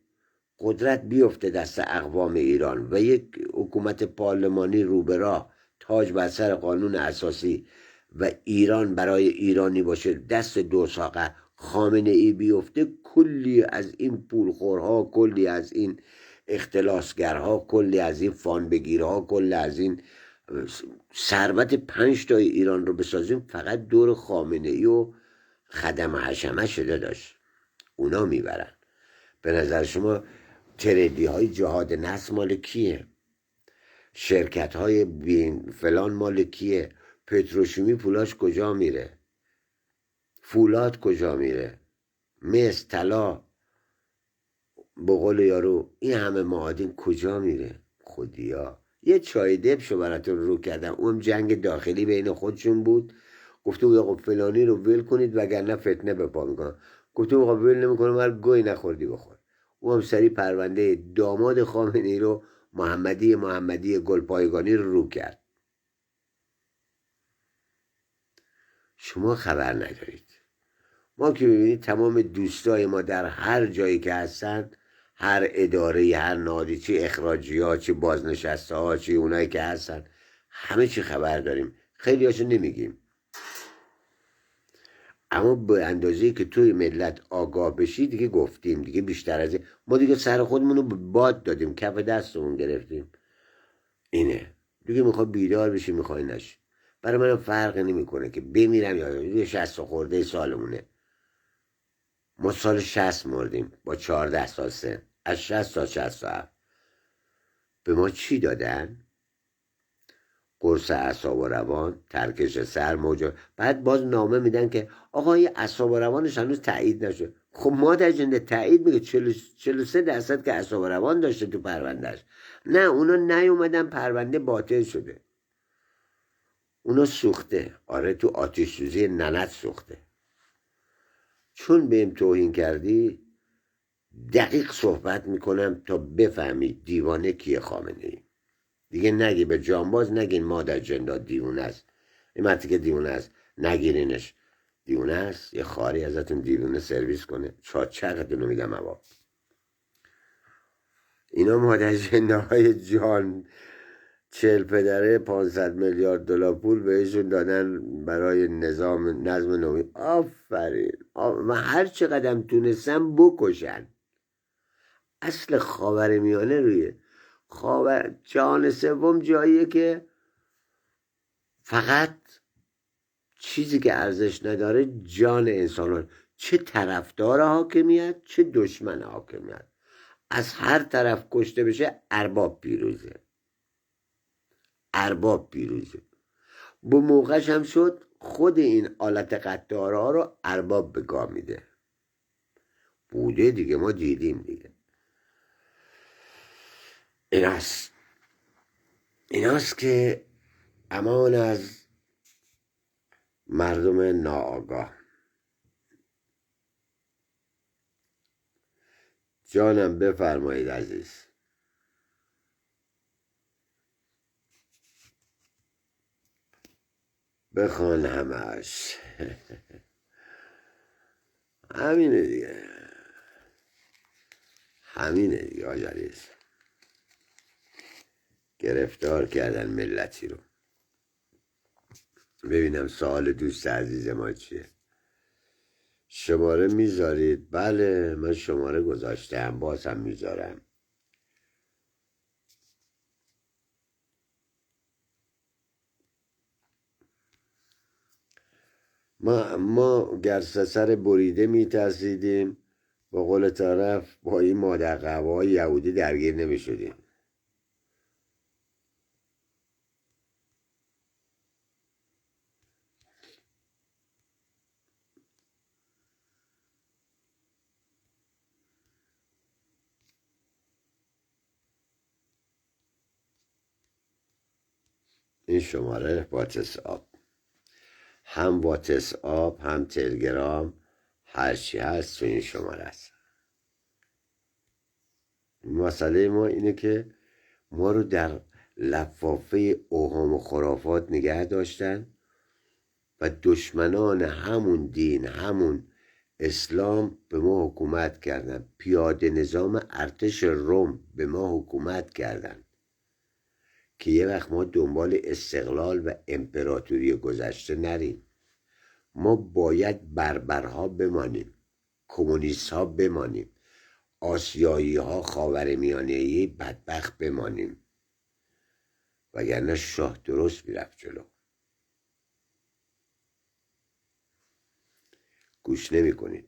قدرت بیفته دست اقوام ایران و یک حکومت پارلمانی رو به راه، تاج بر سر قانون اساسی و ایران برای ایرانی باشه، دست دو ساقه خامنه ای بیفته، کلی از این پولخورها، کلی از این اختلاسگرها، کلی از این فانبگیرها، کلی از این ثروت 5 تا ایران رو بسازیم، فقط دور خامنه ای و خدم حشمه شده داشت، اونا میبرن. به نظر شما تردی های جهاد نسل مال کیه؟ شرکت های فلان مال کیه؟ پتروشیمی پولاش کجا میره؟ فولاد کجا میره؟ مس، طلا، به قول یارو این همه معادن کجا میره؟ خودیا یه چای دبشو براتون رو کردم، اون جنگ داخلی بین خودشون بود، گفته بود آقا فلانی رو ول کنید وگرنه فتنه به پا میکنم. گفته بود آقا ول نمیکنم، هر گوی نخوردی بخور. او هم سری پرونده داماد خامنه ای رو، محمدی گلپایگانی رو کرد. شما خبر ندارید. ما که ببینید تمام دوستای ما در هر جایی که هستن، هر اداره، هر نادی، چه اخراجی ها، چه بازنشسته ها، چه اونایی که هستن، همه چی خبر داریم. خیلی هاشو نمیگیم، اما به اندازه‌ای که توی ملت آگاه بشی دیگه گفتیم. دیگه بیشتر از این ما دیگه سر خودمون رو به باد دادیم، کف دستمون گرفتیم. اینه دیگه، میخوای بیدار بشی میخوای نشی. برای منم فرق نمیکنه که بمیرم یا 60 خورده سالمونه. ما سال 60 مردیم با 14 سال سن، از 60 تا 67. به ما چی دادن؟ قرص اعصاب و روان، ترکش سر، موجب، بعد باز نامه میدن که آقا این اعصاب و روانش هنوز تایید نشد. خب مادر جنده تایید میگه 43% که اعصاب و روان داشته تو پروندهش. نه اونا نیومدن، پرونده باطل شده، اونا سوخته. آره تو آتش سوزی ننت سوخته. چون بهم توهین کردی دقیق صحبت میکنم تا بفهمید دیوانه کیه خامنه ای. دیگه نگی به جانباز، نگین مادر جنداد دیوونه است. این مرتی که دیوونه است نگیرینش، دیوونه است. یه خاری ازتون دیوونه سرویس کنه چاچقتون رو میگم. هوا اینا مادر جنده های جان 40 پدره 500 میلیارد دلار پول بهشون دادن برای نظم نوین. آفرین. و هر چقدر تونستن بکشن. اصل خاورمیانه روی جهان سوم جاییه که فقط چیزی که ارزش نداره جان انسان، چه طرفدار حاکمیت چه دشمن حاکمیت. از هر طرف کشته بشه ارباب پیروزه. ارباب پیروزه. به موقعش هم شد خود این آلت قطارها رو ارباب به گاه میده. بوده دیگه، ما دیدیم دیگه. ایناست که امان از مردم ناآگاه. جانم بفرمایید عزیز. بخوان همش. همینه دیگه، همینه دیگه آج عزیز. گرفتار کردن ملتی رو. ببینم سوال دوست عزیز ما چیه. شماره میذارید؟ بله من شماره گذاشتم، باز هم میذارم. ما گرسسر بریده میترسیدیم، با قول طرف با این مادر قهوه‌های یهودی درگیر نمیشدیم. این شماره واتساپ، هم واتساپ هم تلگرام، هرچی هست تو این شماره است. مسئله ما اینه که ما رو در لفافه اوهام و خرافات نگه داشتن و دشمنان همون دین، همون اسلام به ما حکومت کردن. پیاده نظام ارتش روم به ما حکومت کردن که یه وقت ما دنبال استقلال و امپراتوری گذشته نریم. ما باید بربرها بمانیم، کمونیست ها بمانیم، آسیایی ها خاورمیانه‌ای بدبخت بمانیم، وگرنه شاه درست میرفت جلو. گوش نمی کنید.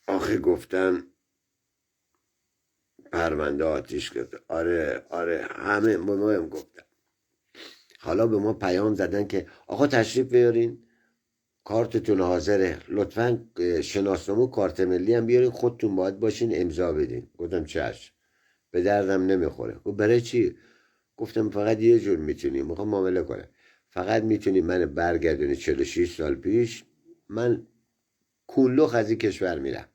آخه گفتن پرونده آتیش گرفته. آره همه به ما هم گفتن. حالا به ما پیام زدن که آقا تشریف بیارین، کارتتون حاضره، لطفا شناسنامه کارت ملی هم بیارین، خودتون باید باشین امضا بدین. گفتم چشم، به دردم نمیخوره. گفت برای چی؟ گفتم فقط یه جور میتونیم، میخوام معامله کنم، فقط میتونیم من برگردونی 46 سال پیش، من کولوخ از این کشور میرم.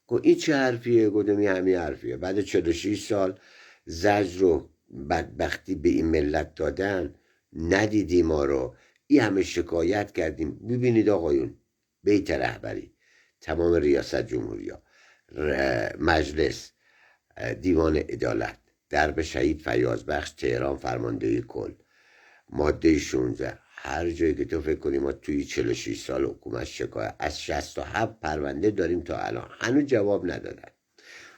گفت این چه حرفیه؟ گفتم این همین حرفیه. بعد 46 سال زجر رو بدبختی به این ملت دادن، ندیدی ما رو، این همه شکایت کردیم. ببینید آقایون، بیت رهبری، تمام ریاست جمهوری ها، مجلس، دیوان عدالت، درب شهید فیاض بخش تهران، فرماندهی کل، ماده 16، هر جایی که تو فکر کنی ما توی 46 سال حکومت شکایت از 67 پرونده داریم تا الان، هنوز جواب ندادن.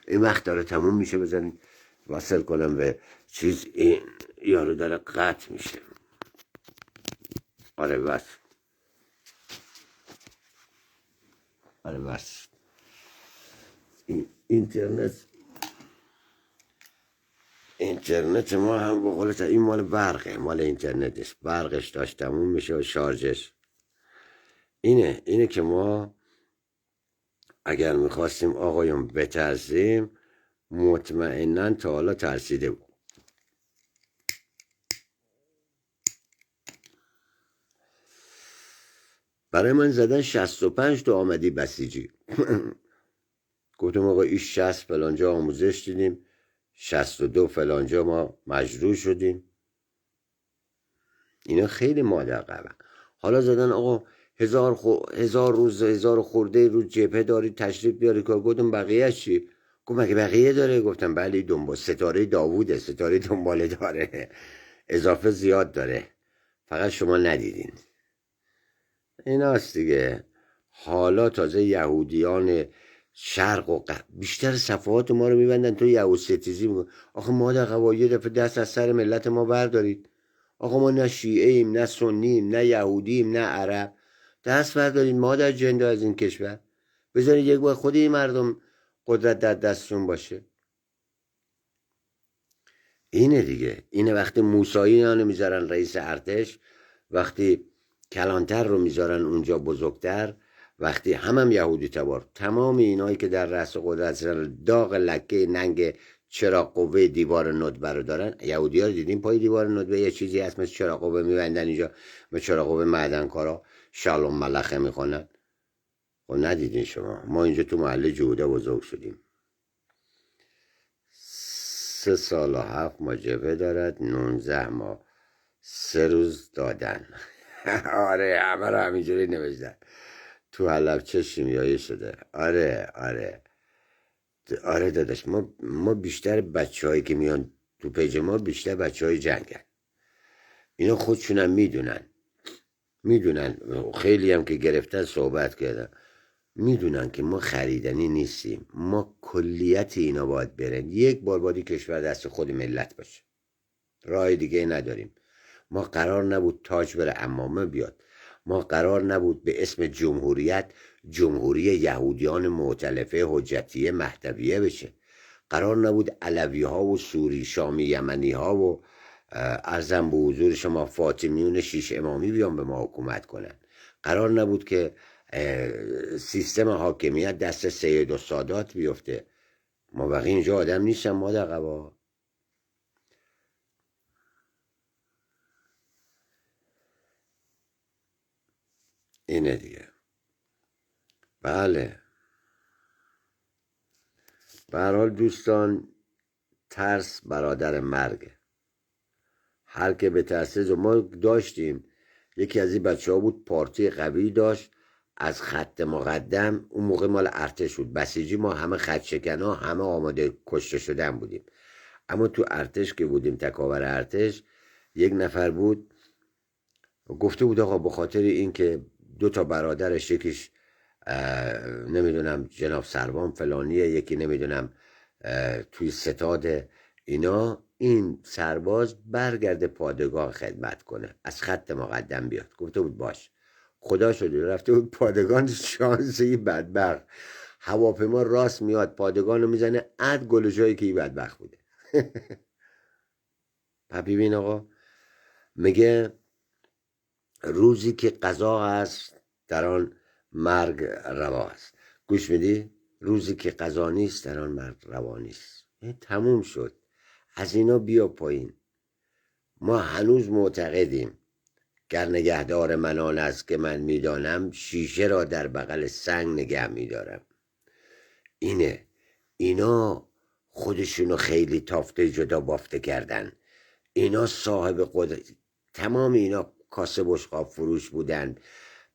این وقت داره تموم میشه، بزنین واصل کنم به چیز. این یارو داره قطع میشه. آره بس این اینترنت ما هم به قول این مال برقه، مال اینترنت است. برقش داشت تموم میشه و شارژش. اینه که ما اگر میخواستیم آقایون بترسیم، مطمئنا تا حالا ترسیده بود. برای من زدن 65 تا آمدی بسیجی. گفتم آقا این 60 فلانجا آموزش دیدیم، 62 فلانجا ما مجروح شدیم. اینا خیلی مادر قبن. حالا زدن آقا 1000 خورده روز جبهه داری، تشریف بیاری که. گفتم بقیه چی؟ گفت مگه بقیه داره؟ گفتم بله، دنبال ستاره داووده، ستاره دنباله داره، اضافه زیاد داره، فقط شما ندیدین. ایناست دیگه. حالا تازه یهودیان شرق و غرب بیشتر صفحات ما رو میبندن تو یهود ستیزی میگن. آخه ما در قواعد دفعه دست از سر ملت ما بردارید. آقا ما نه شیعه ایم، نه سنیم، نه یهودیم، نه عرب. دست بردارید مادر جنده از این کشور، بذارید یک بار خود این مردم قدرت در دستشون باشه. اینه دیگه. اینه وقتی موساییان رو میذارن رئیس ارتش، وقتی کلانتر رو میذارن اونجا بزرگتر، وقتی هم یهودی تبار، تمام اینایی که در رأس قدرت داغ لکه ننگ چراغ قوه دیوار ندبه رو دارن. یهودی ها رو دیدیم پای دیوار ندبه یه چیزی هست مثل چراغ قوه میبندن اینجا، مثل چراغ قوه معدنکارا شالوم ملخه میخونن. خب ندیدین شما؟ ما اینجا تو محله جوده بزرگ شدیم. 3 سال و 7 ماه جبهه دارد، 19 ماه 3 روز دادن. آره همه رو همینجوری نوشتن. تو حلبچه شیمیایی شده. آره داداش، ما بیشتر بچه هایی که میان تو پیج ما بیشتر بچه های جنگن. اینا خودشونم میدونن خیلی هم که گرفتن صحبت کردن، میدونن که ما خریدنی نیستیم. ما کلیت اینا باید برن. یک بار باید کشور دست خود ملت باشه، راه دیگه نداریم. ما قرار نبود تاج بر عمامه بیاد. ما قرار نبود به اسم جمهوریت جمهوری یهودیان مؤتلفه حجتیه مهدویه بشه. قرار نبود علوی ها و سوری شامی یمنی ها و ارزم به حضور شما فاطمیون شیش امامی بیان به ما حکومت کنن. قرار نبود که سیستم حاکمیت دست سید و سادات بیفته. ما بقیه اینجا آدم نیستم ما در قبا. اینه دیگه. بله به هر حال دوستان، ترس برادر مرگه. هر که به ترسه. ما داشتیم یکی از این بچه ها بود پارتی قوی داشت از خط مقدم، اون موقع مال ارتش بود بسیجی، ما همه خط شکنا همه آماده کشته شدن بودیم. اما تو ارتش که بودیم تکاور ارتش، یک نفر بود گفته بود آقا به خاطر این که 2 تا برادرش، یکیش نمیدونم جناب سروان فلانیه، یکی نمیدونم توی ستاد اینا، این سرباز برگرده پادگاه خدمت کنه، از خط مقدم بیاد. گفته بود باش. خدا شده رفته بود پادگان، شانسی بدبخت هواپیما راست میاد پادگانو میزنه اد گل جایی که این بدبخت بوده. ببین آقا، میگه روزی که قضا هست در آن مرگ روا است. گوش میدی؟ روزی که قضا نیست در آن مرگ روا نیست. تموم شد. از اینا بیا پایین. ما هنوز معتقدیم گر نگهدار من آن است که من میدانم، شیشه را در بغل سنگ نگه میدارم. اینا خودشونو خیلی تافته جدا بافته کردن. اینا صاحب قدرت. تمام اینا کاسه بشقاب فروش بودن،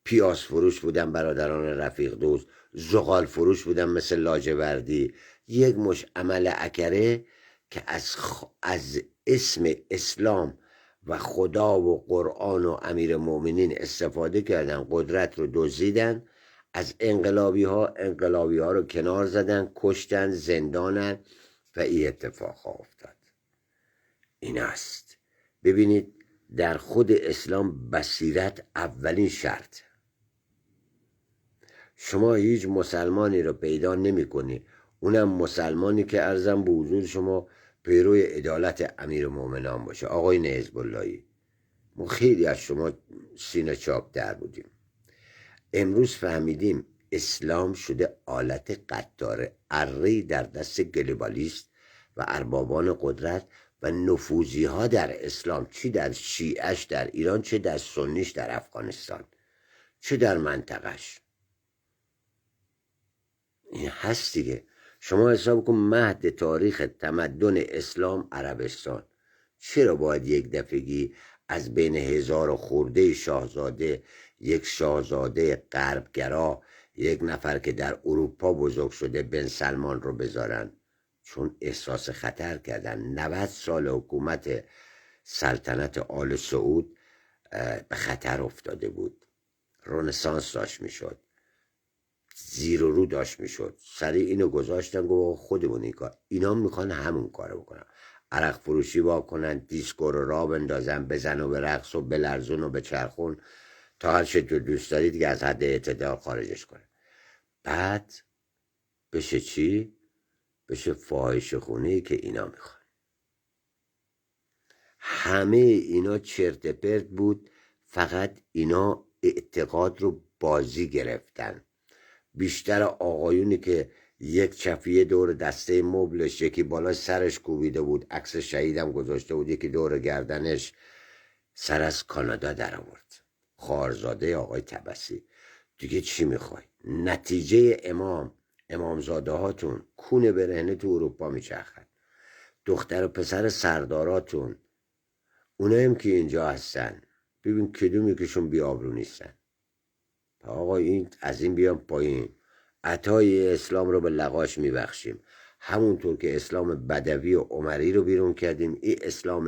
پیاز فروش بودن برادران رفیق دوست، زغال فروش بودن مثل لاجوردی. یک مش عمل اکره که از اسم اسلام و خدا و قرآن و امیر مؤمنین استفاده کردن، قدرت رو دزدیدن از انقلابی ها رو کنار زدن، کشتن، زندانن و این اتفاق افتاد. این است. ببینید در خود اسلام بصیرت اولین شرط. شما هیچ مسلمانی رو پیدا نمی کنی، اونم مسلمانی که ارزم به حضور شما پیروی عدالت امیر مومنان باشه. آقای حزب اللهی، ما خیلی از شما سینه چاپ در بودیم. امروز فهمیدیم اسلام شده آلت قطار اره در دست گلوبالیست و اربابان قدرت و نفوذی ها در اسلام، چی در شیعش در ایران، چه در سنیش در افغانستان، چه در منطقش. این هست دیگه. شما حساب کن مهد تاریخ تمدن اسلام عربستان. چرا باید یک دفعگی از بین 1000 خورده شاهزاده، یک شاهزاده غربگرا، یک نفر که در اروپا بزرگ شده بن سلمان رو بذارن؟ چون احساس خطر کردن. 90 سال حکومت سلطنت آل سعود به خطر افتاده بود. رنسانس داشت میشد، زیر و رو داشت میشد. سریع اینو گذاشتن گفت خودمون این کار. اینا میخوان همون کارو بکنن، عرق فروشی واکنن، دیسکو رو راه بندازن، بزن و به رقص و بلرزون و به چرخون تا هر چه تو دوست داری دیگه از حد اعتدال خارجش کنه. بعد بشه چی؟ بشه فاحشه خونه‌ای که اینا میخوان. همه اینا چرت پرت بود. فقط اینا اعتقاد رو بازی گرفتن. بیشتر آقایونی که یک چفیه دور دسته مبلش، یکی بالا سرش کوبیده بود، عکس شهیدم گذاشته بود، یکی دور گردنش سر از کانادا در آورد. خارزاده آقای طبسی. دیگه چی میخوای؟ نتیجه امامزاده هاتون کونه برهنه تو اروپا میچرخن. دختر و پسر سرداراتون اونایی که اینجا هستن ببین کدومی کهشون بیابرو نیستن. آقا این از این بیام پایین. عطای اسلام رو به لغاش میبخشیم، همونطور که اسلام بدوی و عمری رو بیرون کردیم، این اسلام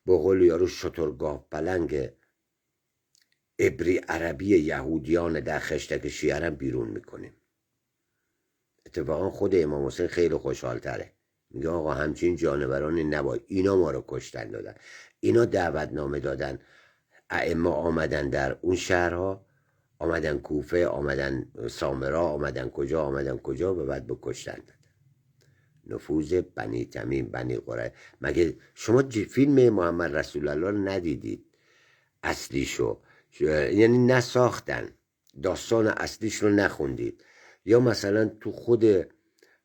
به قول یارو شترگاه پلنگ عبری عربی یهودیان در خشتک شیعه هم بیرون میکنیم. اتفاقا خود امام حسین خیلی خوشحال تره، میگه آقا همچین جانورانی نباید، اینا ما رو کشتن دادن، اینا دعوتنامه دادن، ائمه آمدن در اون شهرها، آمدن کوفه، آمدن سامرا، آمدن کجا و بعد بکشتن دادن. نفوذ بنی تمیم، بنی قریظه. مگه شما فیلم محمد رسول الله رو ندیدید؟ اصلیشو یعنی نساختن، داستان اصلیش رو نخوندید، یا مثلا تو خود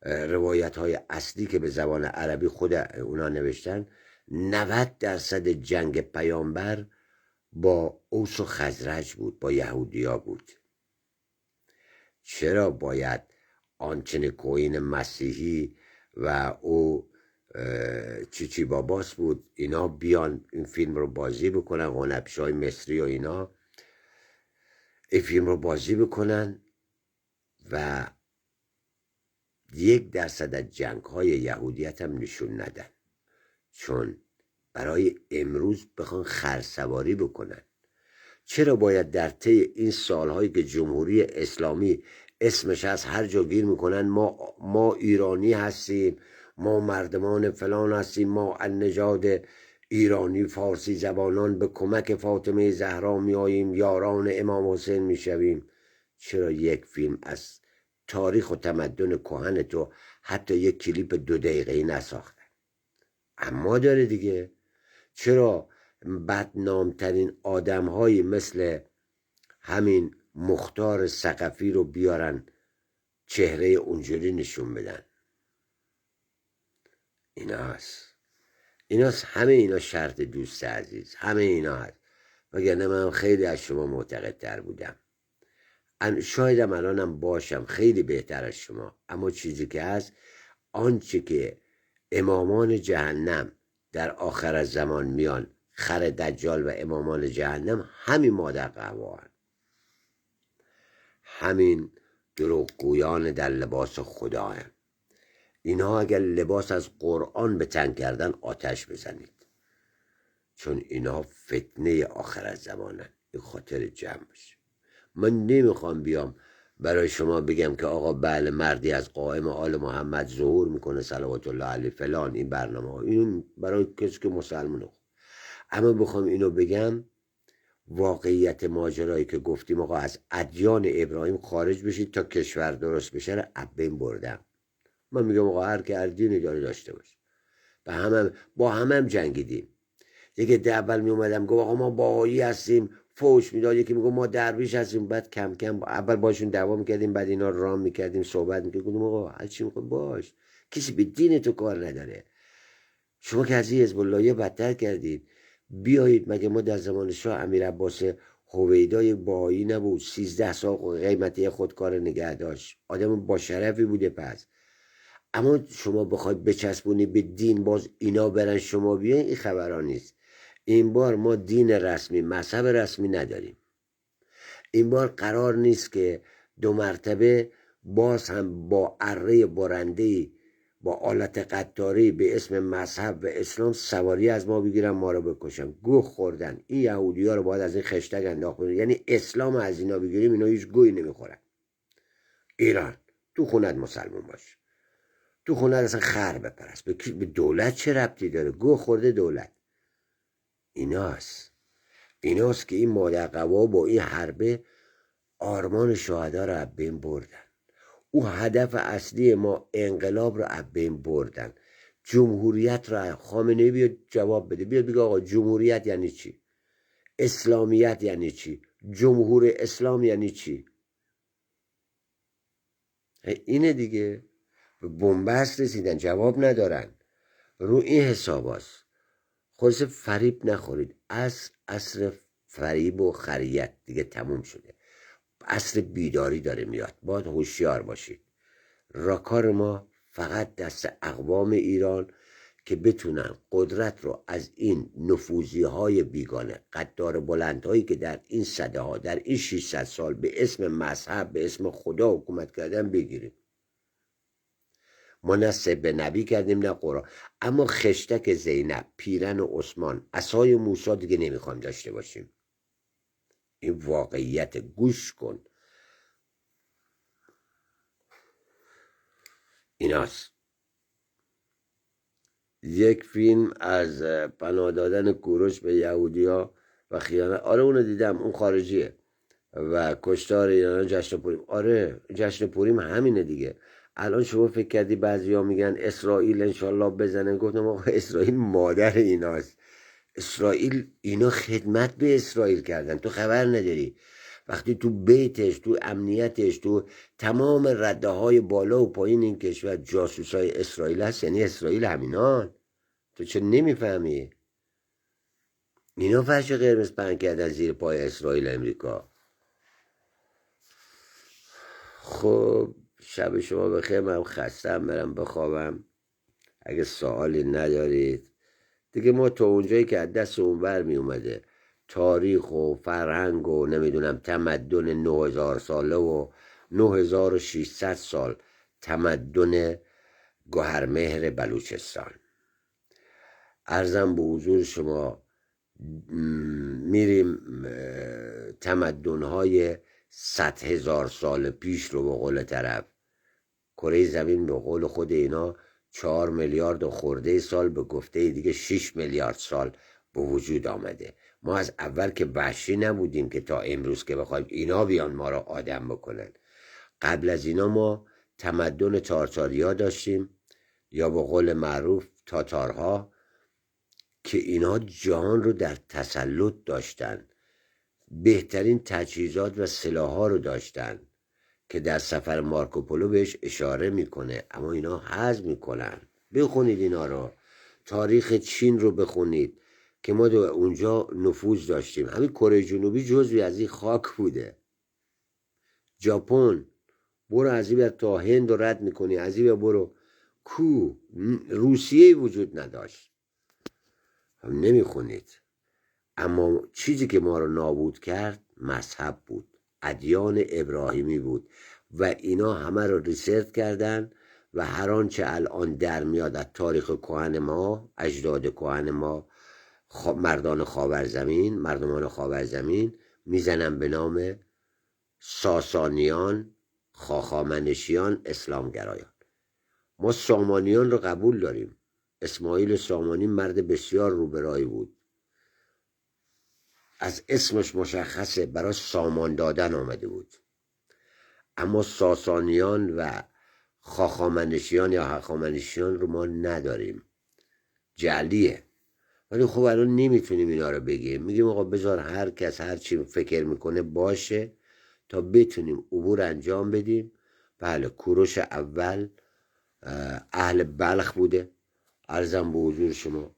روایت های اصلی که به زبان عربی خود اونا نوشتن 90% جنگ پیامبر با اوس و خزرج بود، با یهودیا بود. چرا باید آنچن کوین مسیحی و او چیچی باباس بود اینا بیان این فیلم رو بازی بکنن، هنرپیشه‌های مصری و اینا این فیلم رو بازی بکنن و 1% از جنگ های یهودیت هم نشون ندن، چون برای امروز بخوان خرسواری بکنن. چرا باید در طی این سالهایی که جمهوری اسلامی اسمش از هر جا گیر میکنن ما ایرانی هستیم، ما مردمان فلان هستیم، ما النژاد ایرانی فارسی زبانان به کمک فاطمه زهرا میاییم، یاران امام حسین میشویم، چرا یک فیلم از تاریخ و تمدن کهن تو حتی یک کلیپ 2 دقیقه‌ای نساختن؟ اما داره دیگه. چرا بدنامترین آدم‌هایی مثل همین مختار ثقفی رو بیارن چهره اونجوری نشون بدن؟ ایناست همه اینا شرط دوست عزیز، همه اینا هست. وگرنه من خیلی از شما معتقدتر بودم، شایدم الانم باشم خیلی بهتر از شما، اما چیزی که هست آنچه که امامان جهنم در آخر از زمان میان، خر دجال و امامان جهنم، همین مادر قهوه هن. همین دروغگویان در لباس خدا هن. اینها اگر لباس از قرآن به تن کردن آتش بزنید، چون اینها فتنه آخر از زمانن. این خاطر جمع بشه. من نمیخوام بیام برای شما بگم که آقا بله مردی از قائم آل محمد ظهور میکنه صلوات الله علیه فلان، این برنامه ها این برای کسی که مسلمانه. اما بخوام اینو بگم واقعیت ماجرایی که گفتیم آقا از ادیان ابراهیم خارج بشید تا کشور درست بشه رو بین بردم. من میگم آقا هر که هر دینی داشته باشه، با هم جنگیدیم. یکی اول می اومدم گفت آقا ما باهایی هستیم، فوش میداد، یکی میگه ما درویش هستیم، بعد کم کم اول باشون دعوا میکردیم، بعد اینا رام میکردیم، صحبت میکردیم، آقا هر چی میخواد باش، کسی به دین تو کار نداره. شما که از این حزب اللهیه بدتر کردید. بیایید، مگه ما در زمان شاه امیر عباس هویدا باهایی نبود؟ 13 سال قیمتی خودکار نگه داشت، آدم با شرفی بوده. پس اما شما بخواید بچسبونی به دین باز اینا برن شما بیاین، این خبرها نیست. این بار ما دین رسمی، مذهب رسمی نداریم. این بار قرار نیست که 2 مرتبه باز هم با اره برنده‌ای با آلت قطاری به اسم مذهب و اسلام سواری از ما بگیرن، ما رو بکشن. گوه خوردن. این یهودی ها رو باید از این خشتک انداخت. یعنی اسلام از اینا بگیریم، اینا هیچ گویی نمیخورن. ایران تو خونت مسلمان باش، تو خونت اصلا خر بپرست، به دولت چه ربطی داره؟ گوه خورده دولت. ایناست که این مادر قوا با این حربه آرمان شهدا رو از بین بردن. او هدف اصلی ما انقلاب رو از بین بردن. جمهوریت رو خامنه‌ای بیاد جواب بده، بیاد بگه آقا جمهوریت یعنی چی؟ اسلامیت یعنی چی؟ جمهور اسلام یعنی چی؟ اینه دیگه. به بنبست رسیدن، جواب ندارن. رو این حساب هست. خلاصه فریب نخورید. عصر فریب و خریت دیگه تموم شده. عصر بیداری داره میاد. باید هوشیار باشید. راکار ما فقط دست اقوام ایران که بتونن قدرت رو از این نفوذی های بیگانه، قدار بلند هایی که در این سده ها، در این 600 سال به اسم مذهب، به اسم خدا حکومت کردن بگیریم. ما نه سب نبی کردیم نه قرآن. اما خشتک زینب، پیرن و عثمان، عصای موسی دیگه نمیخوام داشته باشیم. این واقعیت. گوش کن. ایناست. یک فیلم از پناه دادن کوروش به یهودیا و خیانت. آره اونو دیدم. اون خارجیه. و کشتار ایران جشن پوریم. آره جشن پوریم همینه دیگه. الان شما فکر کردی بعضیا میگن اسرائیل انشالله بزنن. گفتم آقا اسرائیل مادر ایناست. اسرائیل، اینا خدمت به اسرائیل کردن. تو خبر نداری وقتی تو بیتش، تو امنیتش، تو تمام رده های بالا و پایین این کشور جاسوس های اسرائیل هست. یعنی اسرائیل همینان. تو چه نمیفهمی؟ اینا فرش قرمز پهن کردن زیر پای اسرائیل امریکا. خب شب شما بخیر. من خستم، برم بخوابم. اگه سوالی ندارید دیگه. ما تا اونجایی که از دست اون بر می اومده، تاریخ و فرهنگ و نمیدونم تمدن 9000 ساله و 9600 سال تمدن گوهرمهر بلوچستان، عرضم به حضور شما میریم تمدن‌های 100,000 سال پیش رو به قول طرف. کره زمین به قول خود اینا 4 میلیارد و خورده سال، به گفته دیگه 6 میلیارد سال به وجود آمده. ما از اول که وحشی نبودیم که تا امروز که بخوایم اینا بیان ما را آدم بکنن. قبل از اینا ما تمدن تارتاریا داشتیم، یا به قول معروف تاتارها، که اینا جهان رو در تسلط داشتن. بهترین تجهیزات و سلاح‌ها رو داشتن که در سفر مارکوپولو بهش اشاره میکنه. اما اینا حذف میکنن. بخونید اینا رو. تاریخ چین رو بخونید که ما اونجا نفوذ داشتیم. همین کره جنوبی جزوی از این خاک بوده. ژاپن، برو از این تا هند رو رد میکنی، از این برو کو. روسیه وجود نداشت. هم نمیخونید. اما چیزی که ما رو نابود کرد مذهب بود، ادیان ابراهیمی بود و اینا همه رو ریسرچ کردن و هر آنچه الان در میاد از تاریخ کهن ما، اجداد کهن ما، مردمان خاورزمین میزنن به نام ساسانیان، خاخامنشیان، اسلامگرایان. ما سامانیان رو قبول داریم. اسماعیل سامانی مرد بسیار روبرایی بود. از اسمش مشخصه، برای سامان دادن آمده بود. اما ساسانیان و خاخامنشیان یا هخامنشیان رو ما نداریم. جعلیه. ولی خب الان نمیتونیم اینا رو بگیم. میگیم آقا بذار هر کس هر چی فکر میکنه باشه تا بتونیم عبور انجام بدیم. بله کوروش اول اهل بلخ بوده، عرضم به حضور شما،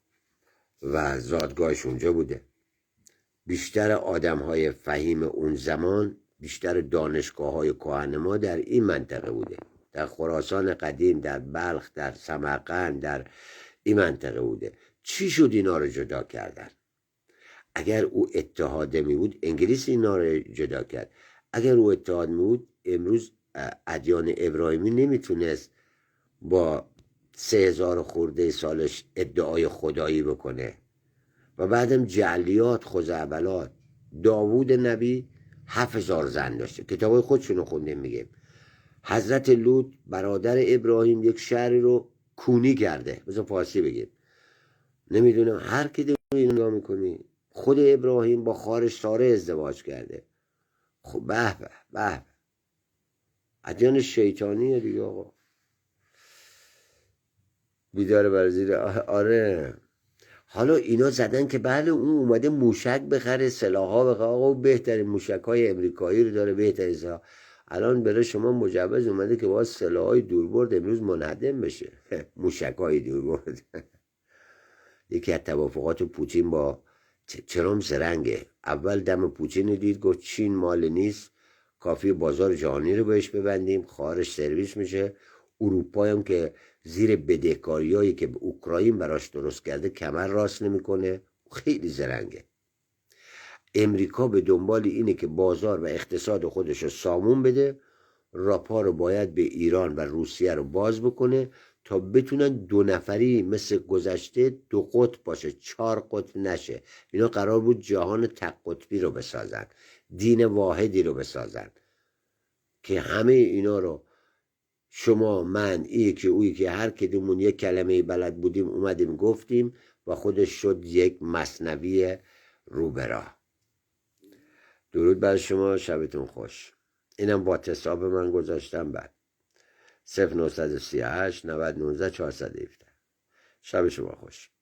و زادگاهش اونجا بوده. بیشتر آدم های فهیم اون زمان، بیشتر دانشگاه های کهن ما در این منطقه بوده. در خراسان قدیم، در بلخ، در سمرقند، در این منطقه بوده. چی شد اینا رو جدا کردن؟ اگر او اتحاد می بود، انگلیس اینا رو جدا کرد. اگر او اتحاد می بود، امروز ادیان ابراهیمی نمیتونست با 3000 خورده سالش ادعای خدایی بکنه. و بعدم جعلیات، خزعبلات. داوود نبی 7000 زن داشته. کتابای خودشونو خوندیم. میگه حضرت لوط برادر ابراهیم یک شهری رو کونی کرده. بذار فارسی بگیم. نمیدونم هر کی دیگه نگاه میکنی، خود ابراهیم با خارش ساره ازدواج کرده. خب به به به، ادیان شیطانیه دیگه آقا. بیدار بر زیر. آره حالا اینا زدن که بله اون اومده موشک بخره، سلاح‌ها بخره. آقا بهترین موشک‌های امریکایی رو داره، بهترین سلاح. الان برای شما مجوز اومده که باز سلاح‌های دوربرد امروز منهدم بشه. موشک‌های دوربرد. یکی از توافقات پوتین با ترامپ زرنگه. اول دم پوتین دید گفت چین مال نیست، کافی بازار جهانی رو بهش ببندیم، خواهرش سرویس میشه. اروپا هم که زیر بدهکاریایی که به اوکراین براش درست کرده کمر راست نمیکنه. خیلی زرنگه. امریکا به دنبال اینه که بازار و اقتصاد خودش رو سامون بده، راپا رو باید به ایران و روسیه رو باز بکنه تا بتونن دو نفری مثل گذشته دو قطب باشه، 4 قطب نشه. اینا قرار بود جهان تک قطبی رو بسازن، دین واحدی رو بسازن که همه اینا رو شما، من، ای که اویی که هر کدومون یک کلمه بلد بودیم اومدیم گفتیم و خودش شد یک مثنوی روبراه. درود بر شما، شبتون خوش. اینم با حساب من گذاشتم بعد 0938 90 19 417. شب شما خوش.